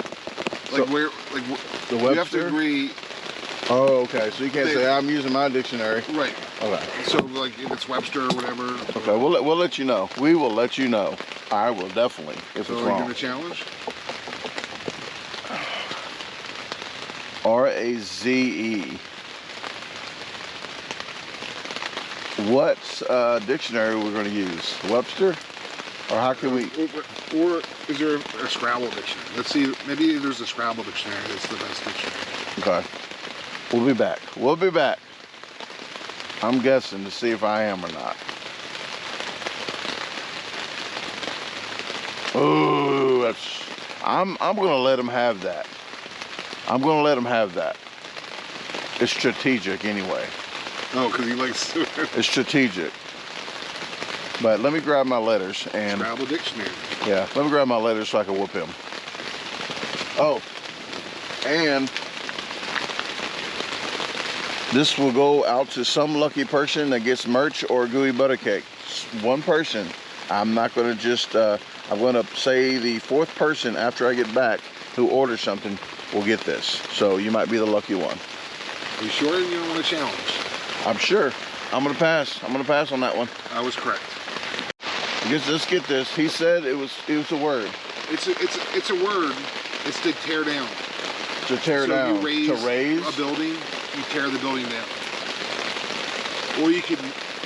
Like the Webster? You have to agree. Oh, okay. So you can't say I'm using my dictionary. Right. Okay. So like if it's Webster or whatever. Okay, we'll let you know. We will let you know. I will definitely if so it's are wrong. you gonna challenge? R-A-Z-E. What dictionary we're going to use? Webster? Or how can we? Or is there a Scrabble dictionary? Let's see. Maybe there's a Scrabble dictionary that's the best dictionary. Okay. We'll be back. We'll be back. I'm guessing to see if I am or not. Ooh, that's. I'm going to let him have that. I'm going to let him have that. It's strategic anyway. Oh, because he likes It's strategic. But let me grab my letters and Scrabble dictionary. yeah, let me grab my letters so I can whoop him. Oh, and this will go out to some lucky person that gets merch or gooey butter cake. One person. I'm not going to just. I'm going to say the fourth person after I get back who orders something will get this. So you might be the lucky one. Are you sure you don't want to challenge? I'm sure. I'm gonna pass. I'm gonna pass on that one. I was correct. Let's get this. He said it was a word. It's a word. It's to tear down. To tear down. You raise a building. You tear the building down. Or you could.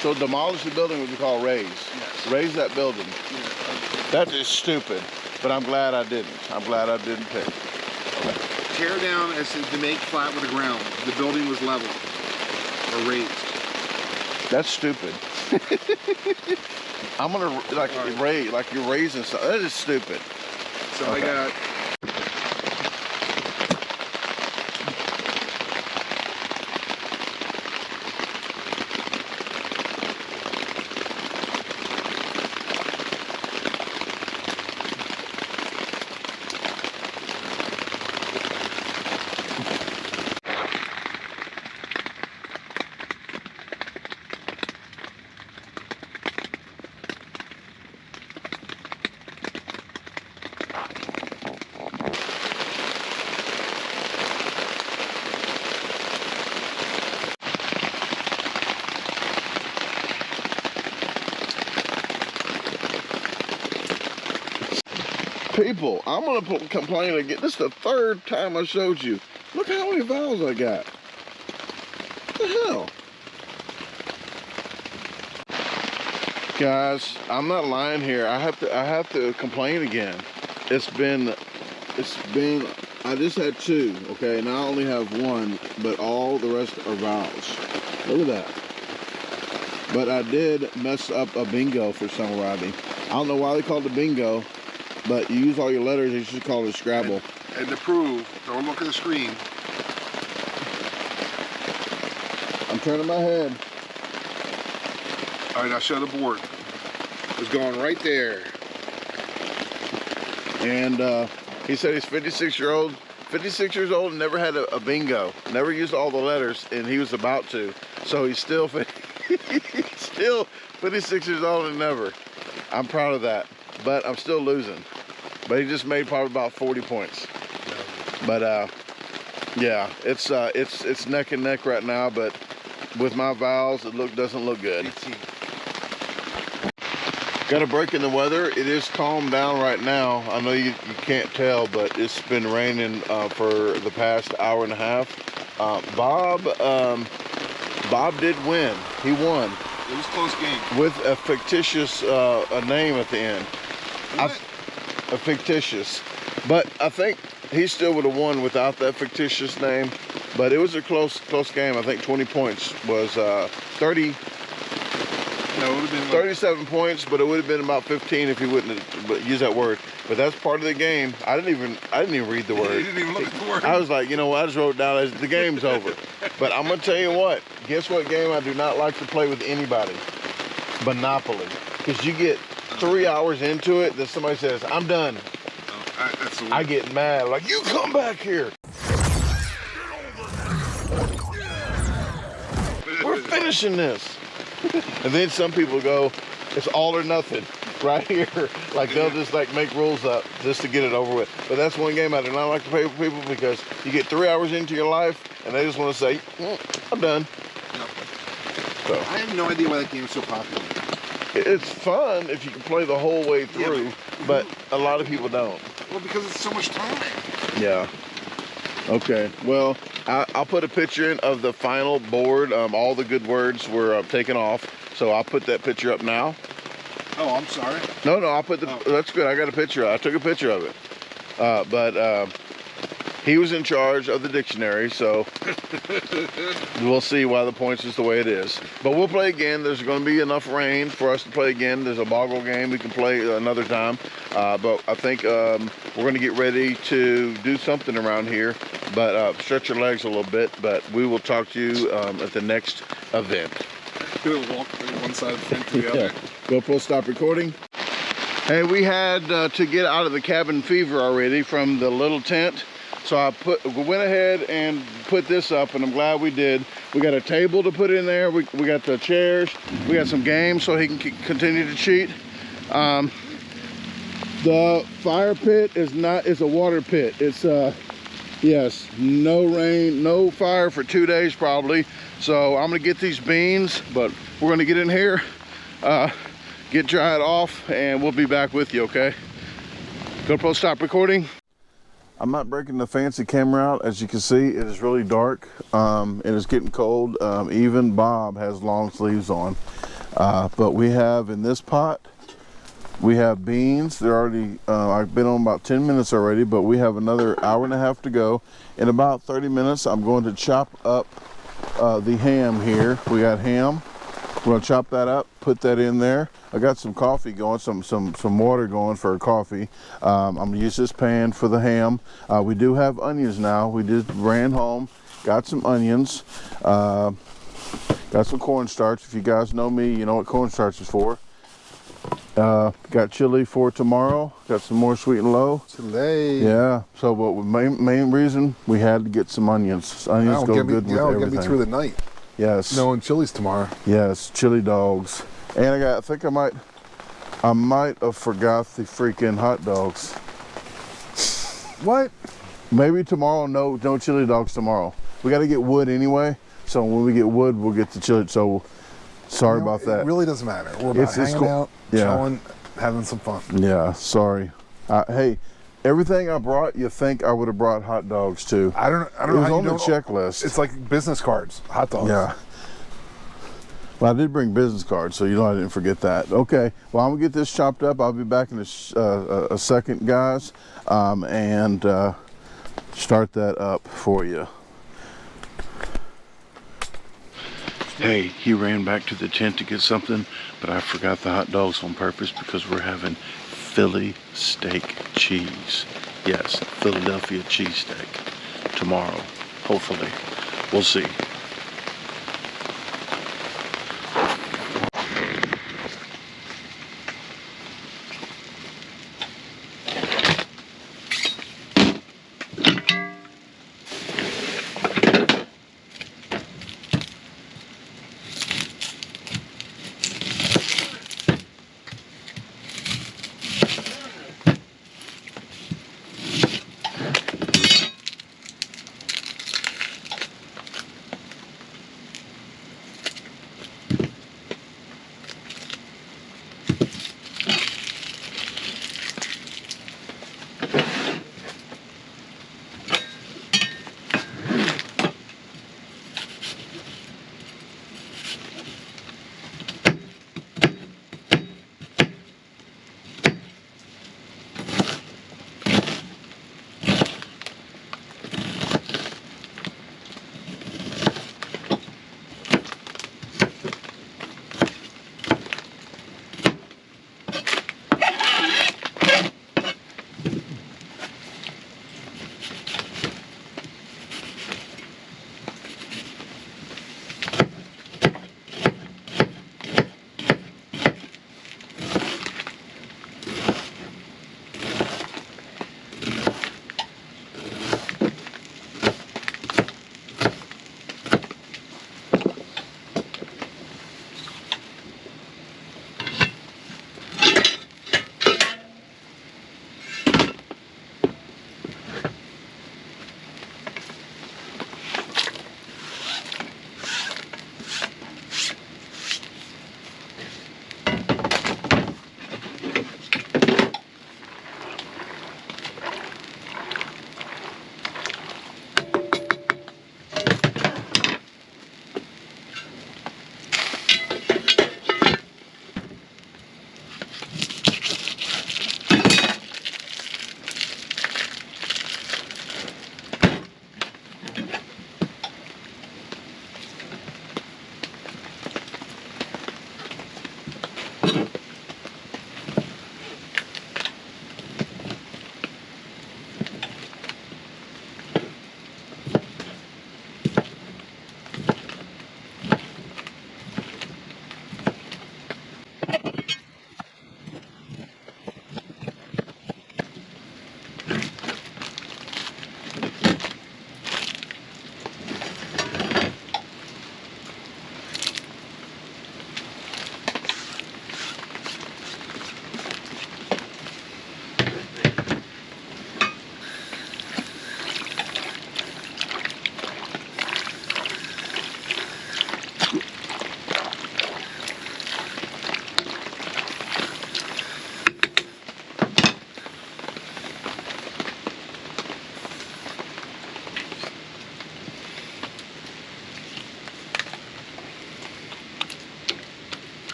So demolish the building would be called raise. Yes. Raise that building. Yeah. That is stupid. But I'm glad I didn't. I'm glad I didn't pick. Okay. Tear down as to make flat with the ground. The building was level or raised. That's stupid. I'm gonna raise like you're raising something. That is stupid. So okay. I got. People, I'm gonna complain again. This is the third time I showed you. Look how many vowels I got. What the hell? Guys, I'm not lying here. I have to complain again. I just had two, okay? Now I only have one, but all the rest are vowels. Look at that. But I did mess up a bingo for somebody. I don't know why they called it bingo, but you use all your letters, you should call it a Scrabble. And to prove, don't look at the screen. I'm turning my head. All right, I'll show the board. It's going right there. And he said he's 56 years old, and never had a bingo, never used all the letters, and he was about to. So he's still 56 years old and never. I'm proud of that, but I'm still losing. But he just made probably about 40 points. But yeah, it's neck and neck right now. But with my vowels, it doesn't look good. 18. Got a break in the weather. It is calmed down right now. I know you can't tell, but it's been raining for the past hour and a half. Bob did win. He won. It was a close game. With a fictitious a name at the end. A fictitious. But I think he still would have won without that fictitious name. But it was a close game. I think 20 points was 30. No, it would have been 37 points, but it would have been about 15 if he wouldn't have used that word. But that's part of the game. I didn't even read the word. You didn't even look at the word. I was like, you know what? I just wrote down as the game's over. But I'm gonna tell you what. Guess what game I do not like to play with anybody? Monopoly. Because you get 3 hours into it, then somebody says, "I'm done." I get mad. Like, you come back here. We're finishing this. And then some people go, it's all or nothing right here. Like they'll just like make rules up just to get it over with. But that's one game I do not like to play with people because you get 3 hours into your life and they just want to say, I'm done. No. So I have no idea why that game is so popular. It's fun if you can play the whole way through, but a lot of people don't. Well, because it's so much time. Yeah. Okay. Well, I'll put a picture in of the final board. All the good words were taken off, so I'll put that picture up now. Oh, I'm sorry. No, I'll put the. Oh. That's good. I got a picture. I took a picture of it. But he was in charge of the dictionary, so we'll see why the points is the way it is. But we'll play again. There's going to be enough rain for us to play again. There's a boggle game we can play another time. But I think we're going to get ready to do something around here. But stretch your legs a little bit. But we will talk to you at the next event. We'll walk from one side of the fence to the other. GoPro, stop recording. Hey, we had to get out of the cabin fever already from the little tent. So I went ahead and put this up, and I'm glad we did. We got a table to put in there. We got the chairs. We got some games so he can continue to cheat. The fire pit is a water pit. It's yes, no rain, no fire for 2 days probably. So I'm gonna get these beans, but we're gonna get in here, get dried off, and we'll be back with you, okay? GoPro, stop recording. I'm not breaking the fancy camera out. As you can see, it is really dark. It is getting cold. Even Bob has long sleeves on. But we have in this pot, we have beans. They're already, I've been on about 10 minutes already, but we have another hour and a half to go. In about 30 minutes, I'm going to chop up the ham here. We got ham. We're gonna chop that up, put that in there. I got some coffee going, some water going for a coffee. I'm gonna use this pan for the ham. We do have onions now. We just ran home, got some onions, got some cornstarch. If you guys know me, you know what cornstarch is for. Got chili for tomorrow. Got some more sweet and low. Chili. Yeah. So, but main reason we had to get some onions. Onions go good with everything. Get me through the night. Yes. Knowing chili's tomorrow. Yes, chili dogs. And I think I might have forgot the freaking hot dogs. What? Maybe tomorrow, no chili dogs tomorrow. We got to get wood anyway. So when we get wood, we'll get the chili. So sorry about that. It really doesn't matter. We're about hanging out, chilling, having some fun. Yeah, sorry. Hey, everything I brought, you think I would have brought hot dogs too. I don't know. It was on the checklist. It's like business cards, hot dogs. Yeah. Well, I did bring business cards, so you know I didn't forget that. Okay, well, I'm gonna get this chopped up. I'll be back in a second, guys, and start that up for you. Hey, he ran back to the tent to get something, but I forgot the hot dogs on purpose because we're having Philly steak cheese. Yes, Philadelphia cheesesteak tomorrow, hopefully. We'll see.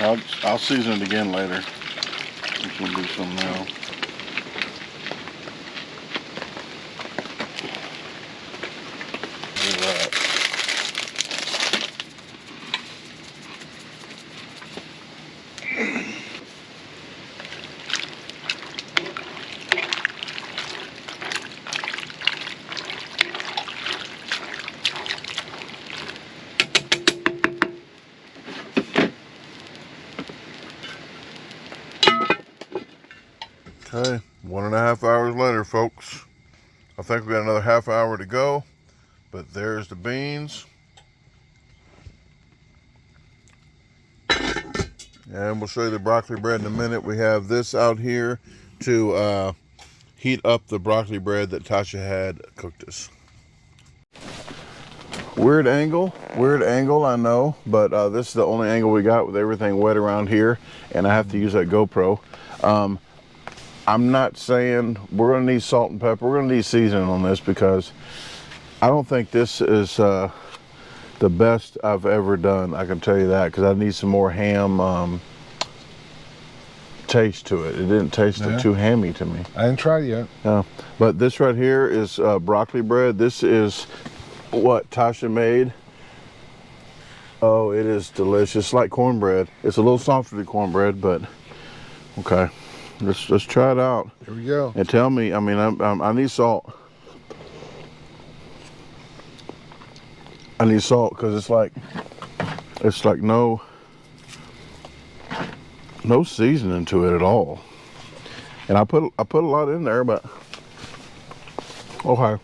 I'll season it again later. This will do some now. Look at that. Okay, 1.5 hours later, folks. I think we got another half hour to go, but there's the beans. And we'll show you the broccoli bread in a minute. We have this out here to heat up the broccoli bread that Tasha had cooked us. Weird angle, I know, but this is the only angle we got with everything wet around here, and I have to use that GoPro. I'm not saying we're gonna need salt and pepper. We're gonna need seasoning on this because I don't think this is the best I've ever done. I can tell you that, because I need some more ham taste to it. It didn't taste too hammy to me. I didn't try it yet. But this right here is broccoli bread. This is what Tasha made. Oh, it is delicious, like cornbread. It's a little softer than cornbread, but okay. Let's try it out. Here we go. And tell me, I mean, I need salt. I need salt because it's like no seasoning to it at all. And I put a lot in there, but okay.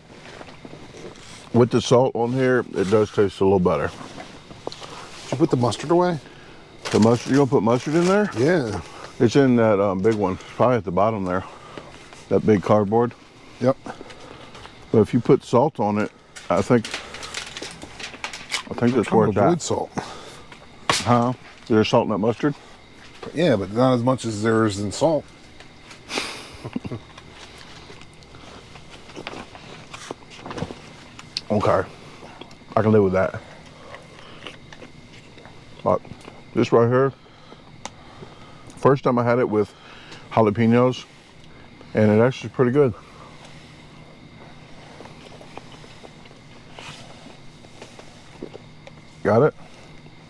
With the salt on here, it does taste a little better. Did you put the mustard away? The mustard, you gonna put mustard in there? Yeah. It's in that big one. It's probably at the bottom there. That big cardboard. Yep. But if you put salt on it, I think that's where it's at. Salt. Huh? There's salt in that mustard? Yeah, but not as much as there is in salt. Okay. I can live with that. But this right here, first time I had it with jalapenos, and it actually is pretty good. Got it?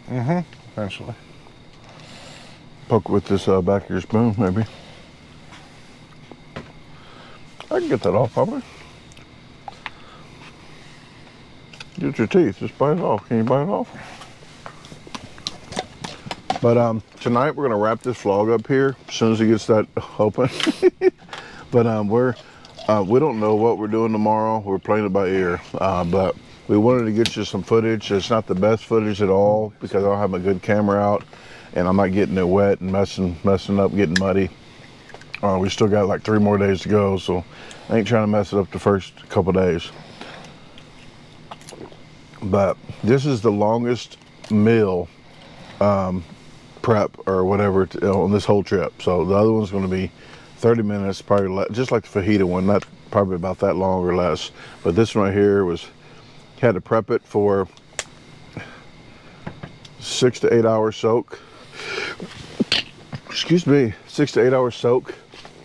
Mm-hmm. Eventually. Poke with this back of your spoon, maybe. I can get that off, probably. Use your teeth, just bite it off. Can you bite it off? But tonight we're gonna wrap this vlog up here as soon as it gets that open. But we don't know what we're doing tomorrow. We're playing it by ear. But we wanted to get you some footage. It's not the best footage at all because I don't have a good camera out, and I'm not getting it wet and messing up, getting muddy. We still got like 3 more days to go, so I ain't trying to mess it up the first couple days. But this is the longest meal prep or whatever on this whole trip. So the other one's going to be 30 minutes, probably just like the fajita one, not probably about that long or less. But this one right here had to prep it for 6 to 8 hour soak. Excuse me, 6 to 8 hour soak,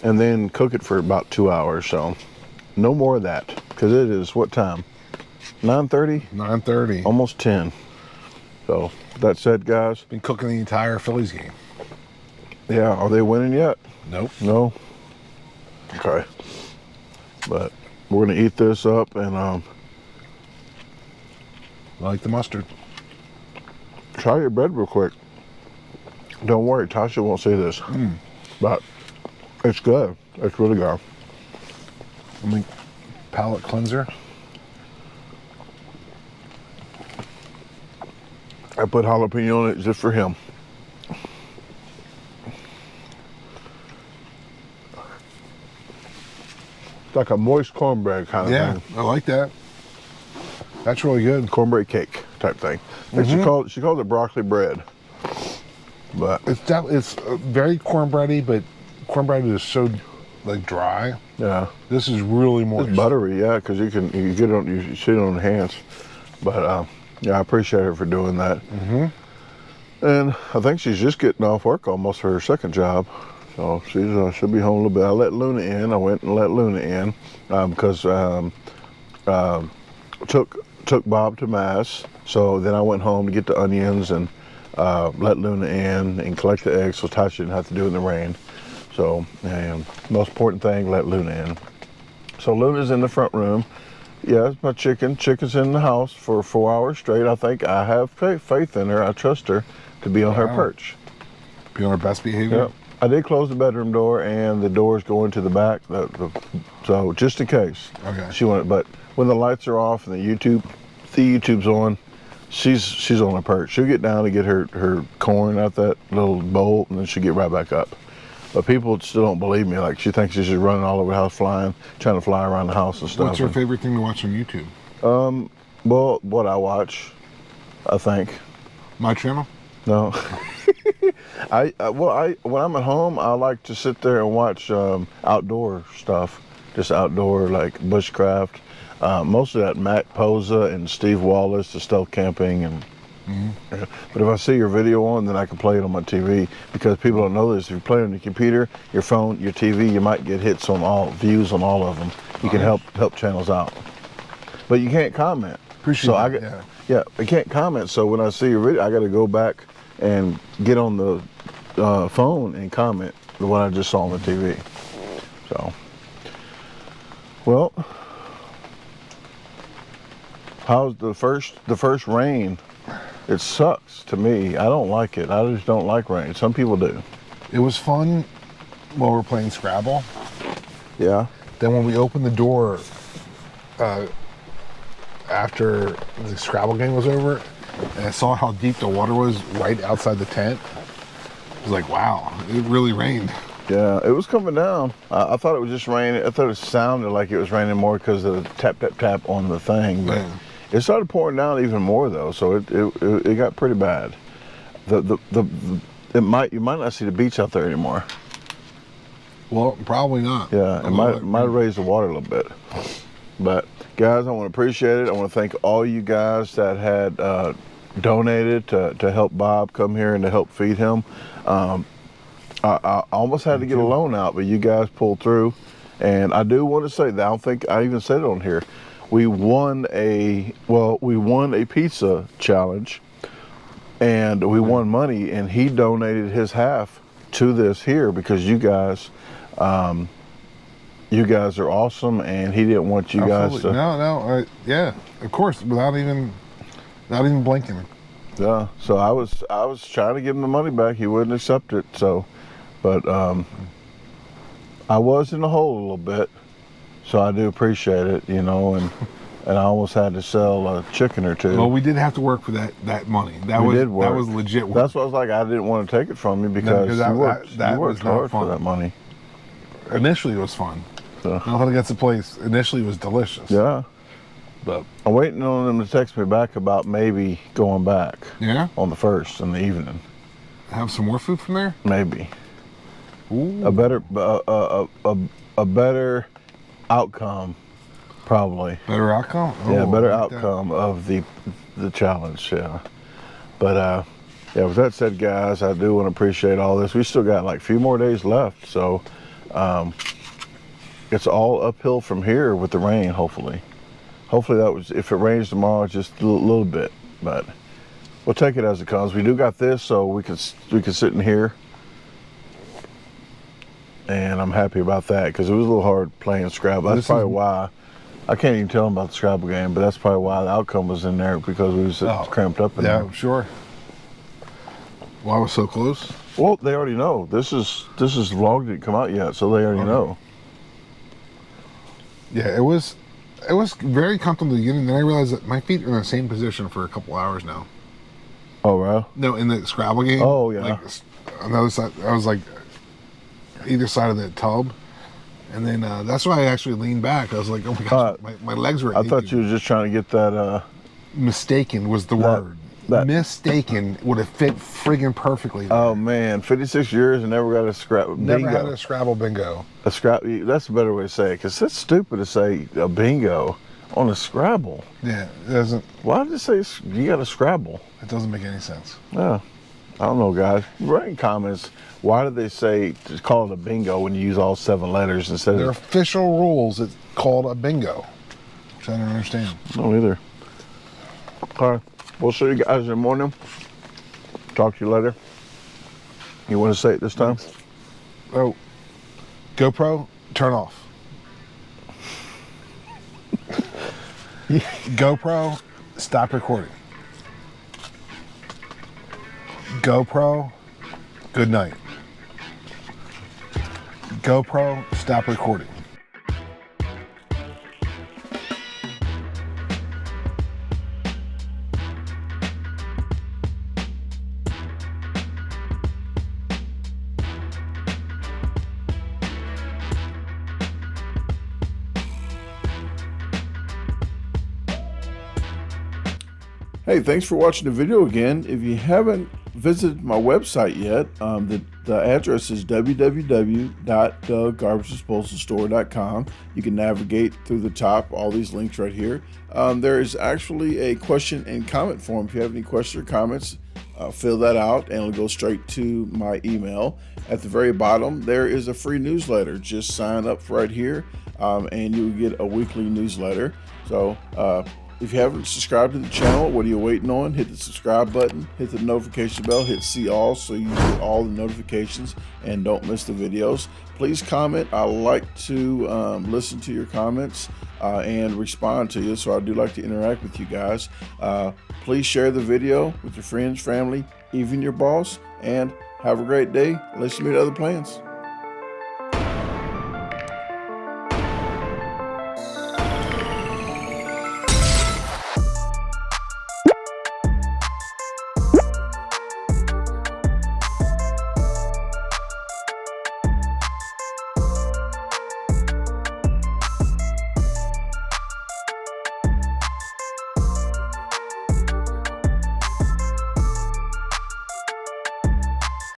and then cook it for about 2 hours. So no more of that, because it is what time? 9:30? 9:30. Almost 10. So that said, guys. Been cooking the entire Phillies game. Yeah, are they winning yet? Nope. No? Okay. But we're gonna eat this up, and I like the mustard. try your bread real quick. Don't worry, Tasha won't see this. But it's good. It's really good. Let me palate cleanser. I put jalapeno on it just for him. It's like a moist cornbread kind of thing. I like that. That's really good. Cornbread cake type thing. She calls it broccoli bread. But It's very cornbready, but cornbread is so like dry. yeah, This is really moist. it's buttery, yeah, because you get it on, you see it on the hands. But yeah, I appreciate her for doing that. And I think she's just getting off work almost for her second job. So she'll be home a little bit. I let Luna in. I went and let Luna in because took Bob to mass. So then I went home to get the onions and let Luna in and collect the eggs so Tasha didn't have to do it in the rain. So most important thing, let Luna in. So Luna's in the front room. Yeah, it's my chicken. Chicken's in the house for 4 hours straight. I think I have faith in her. I trust her to be on her perch. Be on her best behavior? Yep. I did close the bedroom door and the doors go into the back. So just in case. Okay. She wanted, but when the lights are off and the YouTube's on, she's on her perch. She'll get down to get her corn out that little bowl and then she'll get right back up. But people still don't believe me. Like she thinks she's just running all over the house, trying to fly around the house and stuff. What's your favorite thing to watch on YouTube? Well, what I watch, I think. My channel? No. When I'm at home, I like to sit there and watch outdoor stuff, just outdoor like bushcraft. Most of that Matt Posa and Steve Wallace, the stealth camping and. Mm-hmm. But if I see your video on, then I can play it on my TV because people don't know this. If you play it on your computer, your phone, your TV, you might get hits on views on all of them. You can help channels out, but you can't comment. Appreciate so that, yeah, I can't comment. So when I see your video, I got to go back and get on the phone and comment what I just saw on the TV. So, well, how's the first rain? It sucks to me. I don't like it. I just don't like rain. Some people do. It was fun while we were playing Scrabble. Yeah. Then when we opened the door after the Scrabble game was over, and I saw how deep the water was right outside the tent, I was like, wow, it really rained. Yeah, it was coming down. I thought it was just raining. I thought it sounded like it was raining more because of the tap, tap, tap on the thing. But yeah. It started pouring down even more though, so it got pretty bad. You might not see the beach out there anymore. Well, probably not. Yeah, it might have raised the water a little bit. But guys, I want to appreciate it. I want to thank all you guys that had donated to help Bob come here and to help feed him. I almost had to get a loan out, but you guys pulled through. And I do want to say that I don't think I even said it on here. We won a pizza challenge and we won money, and he donated his half to this here because you guys are awesome, and he didn't want you guys to. Yeah, of course, without even blinking. Yeah, so I was trying to give him the money back. He wouldn't accept it. So, but I was in the hole a little bit. So I do appreciate it, and I almost had to sell a chicken or two. Well, we did have to work for that money. That was legit work. That's what I was like. I didn't want to take it from you because you worked hard for that money. Initially, it was fun. So. Nothing against the place. Initially, it was delicious. Yeah. But I'm waiting on them to text me back about maybe going back. Yeah. On the 1st in the evening. Have some more food from there? Maybe. Ooh. A better outcome, probably. Better outcome? Oh, yeah, better outcome of the challenge, yeah. But yeah, with that said, guys, I do want to appreciate all this. We still got like a few more days left, so it's all uphill from here with the rain, hopefully. Hopefully if it rains tomorrow, it's just a little bit, but we'll take it as it comes. We do got this, so we can sit in here. And I'm happy about that because it was a little hard playing Scrabble. That's probably why. I can't even tell them about the Scrabble game, but that's probably why the outcome was in there because we was cramped up in there. Yeah, sure. Well, I was so close. Well, they already know. This is vlog didn't come out yet, so they already know. Yeah, it was very comfortable in the beginning. Then I realized that my feet are in the same position for a couple hours now. Oh, right? No, in the Scrabble game. Oh, yeah. Like, on the other side, I was like either side of the tub, and then that's why I actually leaned back. I was like, oh my gosh, my legs were aching. I thought you were just trying to get that mistaken was the word. Mistaken would have fit friggin' perfectly there. Oh man, 56 years and never got a Scrabble bingo. Never had a Scrabble bingo. That's a better way to say it, because it's stupid to say a bingo on a Scrabble. Yeah, it doesn't. Why did it say you got a Scrabble? It doesn't make any sense. Yeah. I don't know, guys. Write in comments, why did they say to call it a bingo when you use all 7 letters instead Their of... official rules, it's called a bingo, which I don't understand. No, either. All right. We'll see you guys in the morning. Talk to you later. You want to say it this time? Oh, GoPro, turn off. GoPro, stop recording. GoPro, good night. GoPro, stop recording. Hey, thanks for watching the video again. If you haven't visited my website yet, the address is www.DaGarbageDisposalStore.com. You can navigate through the top, all these links right here. There is actually a question and comment form. If you have any questions or comments, fill that out and it'll go straight to my email. At the very bottom, there is a free newsletter. Just sign up right here and you'll get a weekly newsletter. So, if you haven't subscribed to the channel, what are you waiting on? Hit the subscribe button, hit the notification bell, hit see all so you get all the notifications and don't miss the videos. Please comment. I like to listen to your comments and respond to you, so I do like to interact with you guys. Please share the video with your friends, family, even your boss, and have a great day. Let's meet other plans.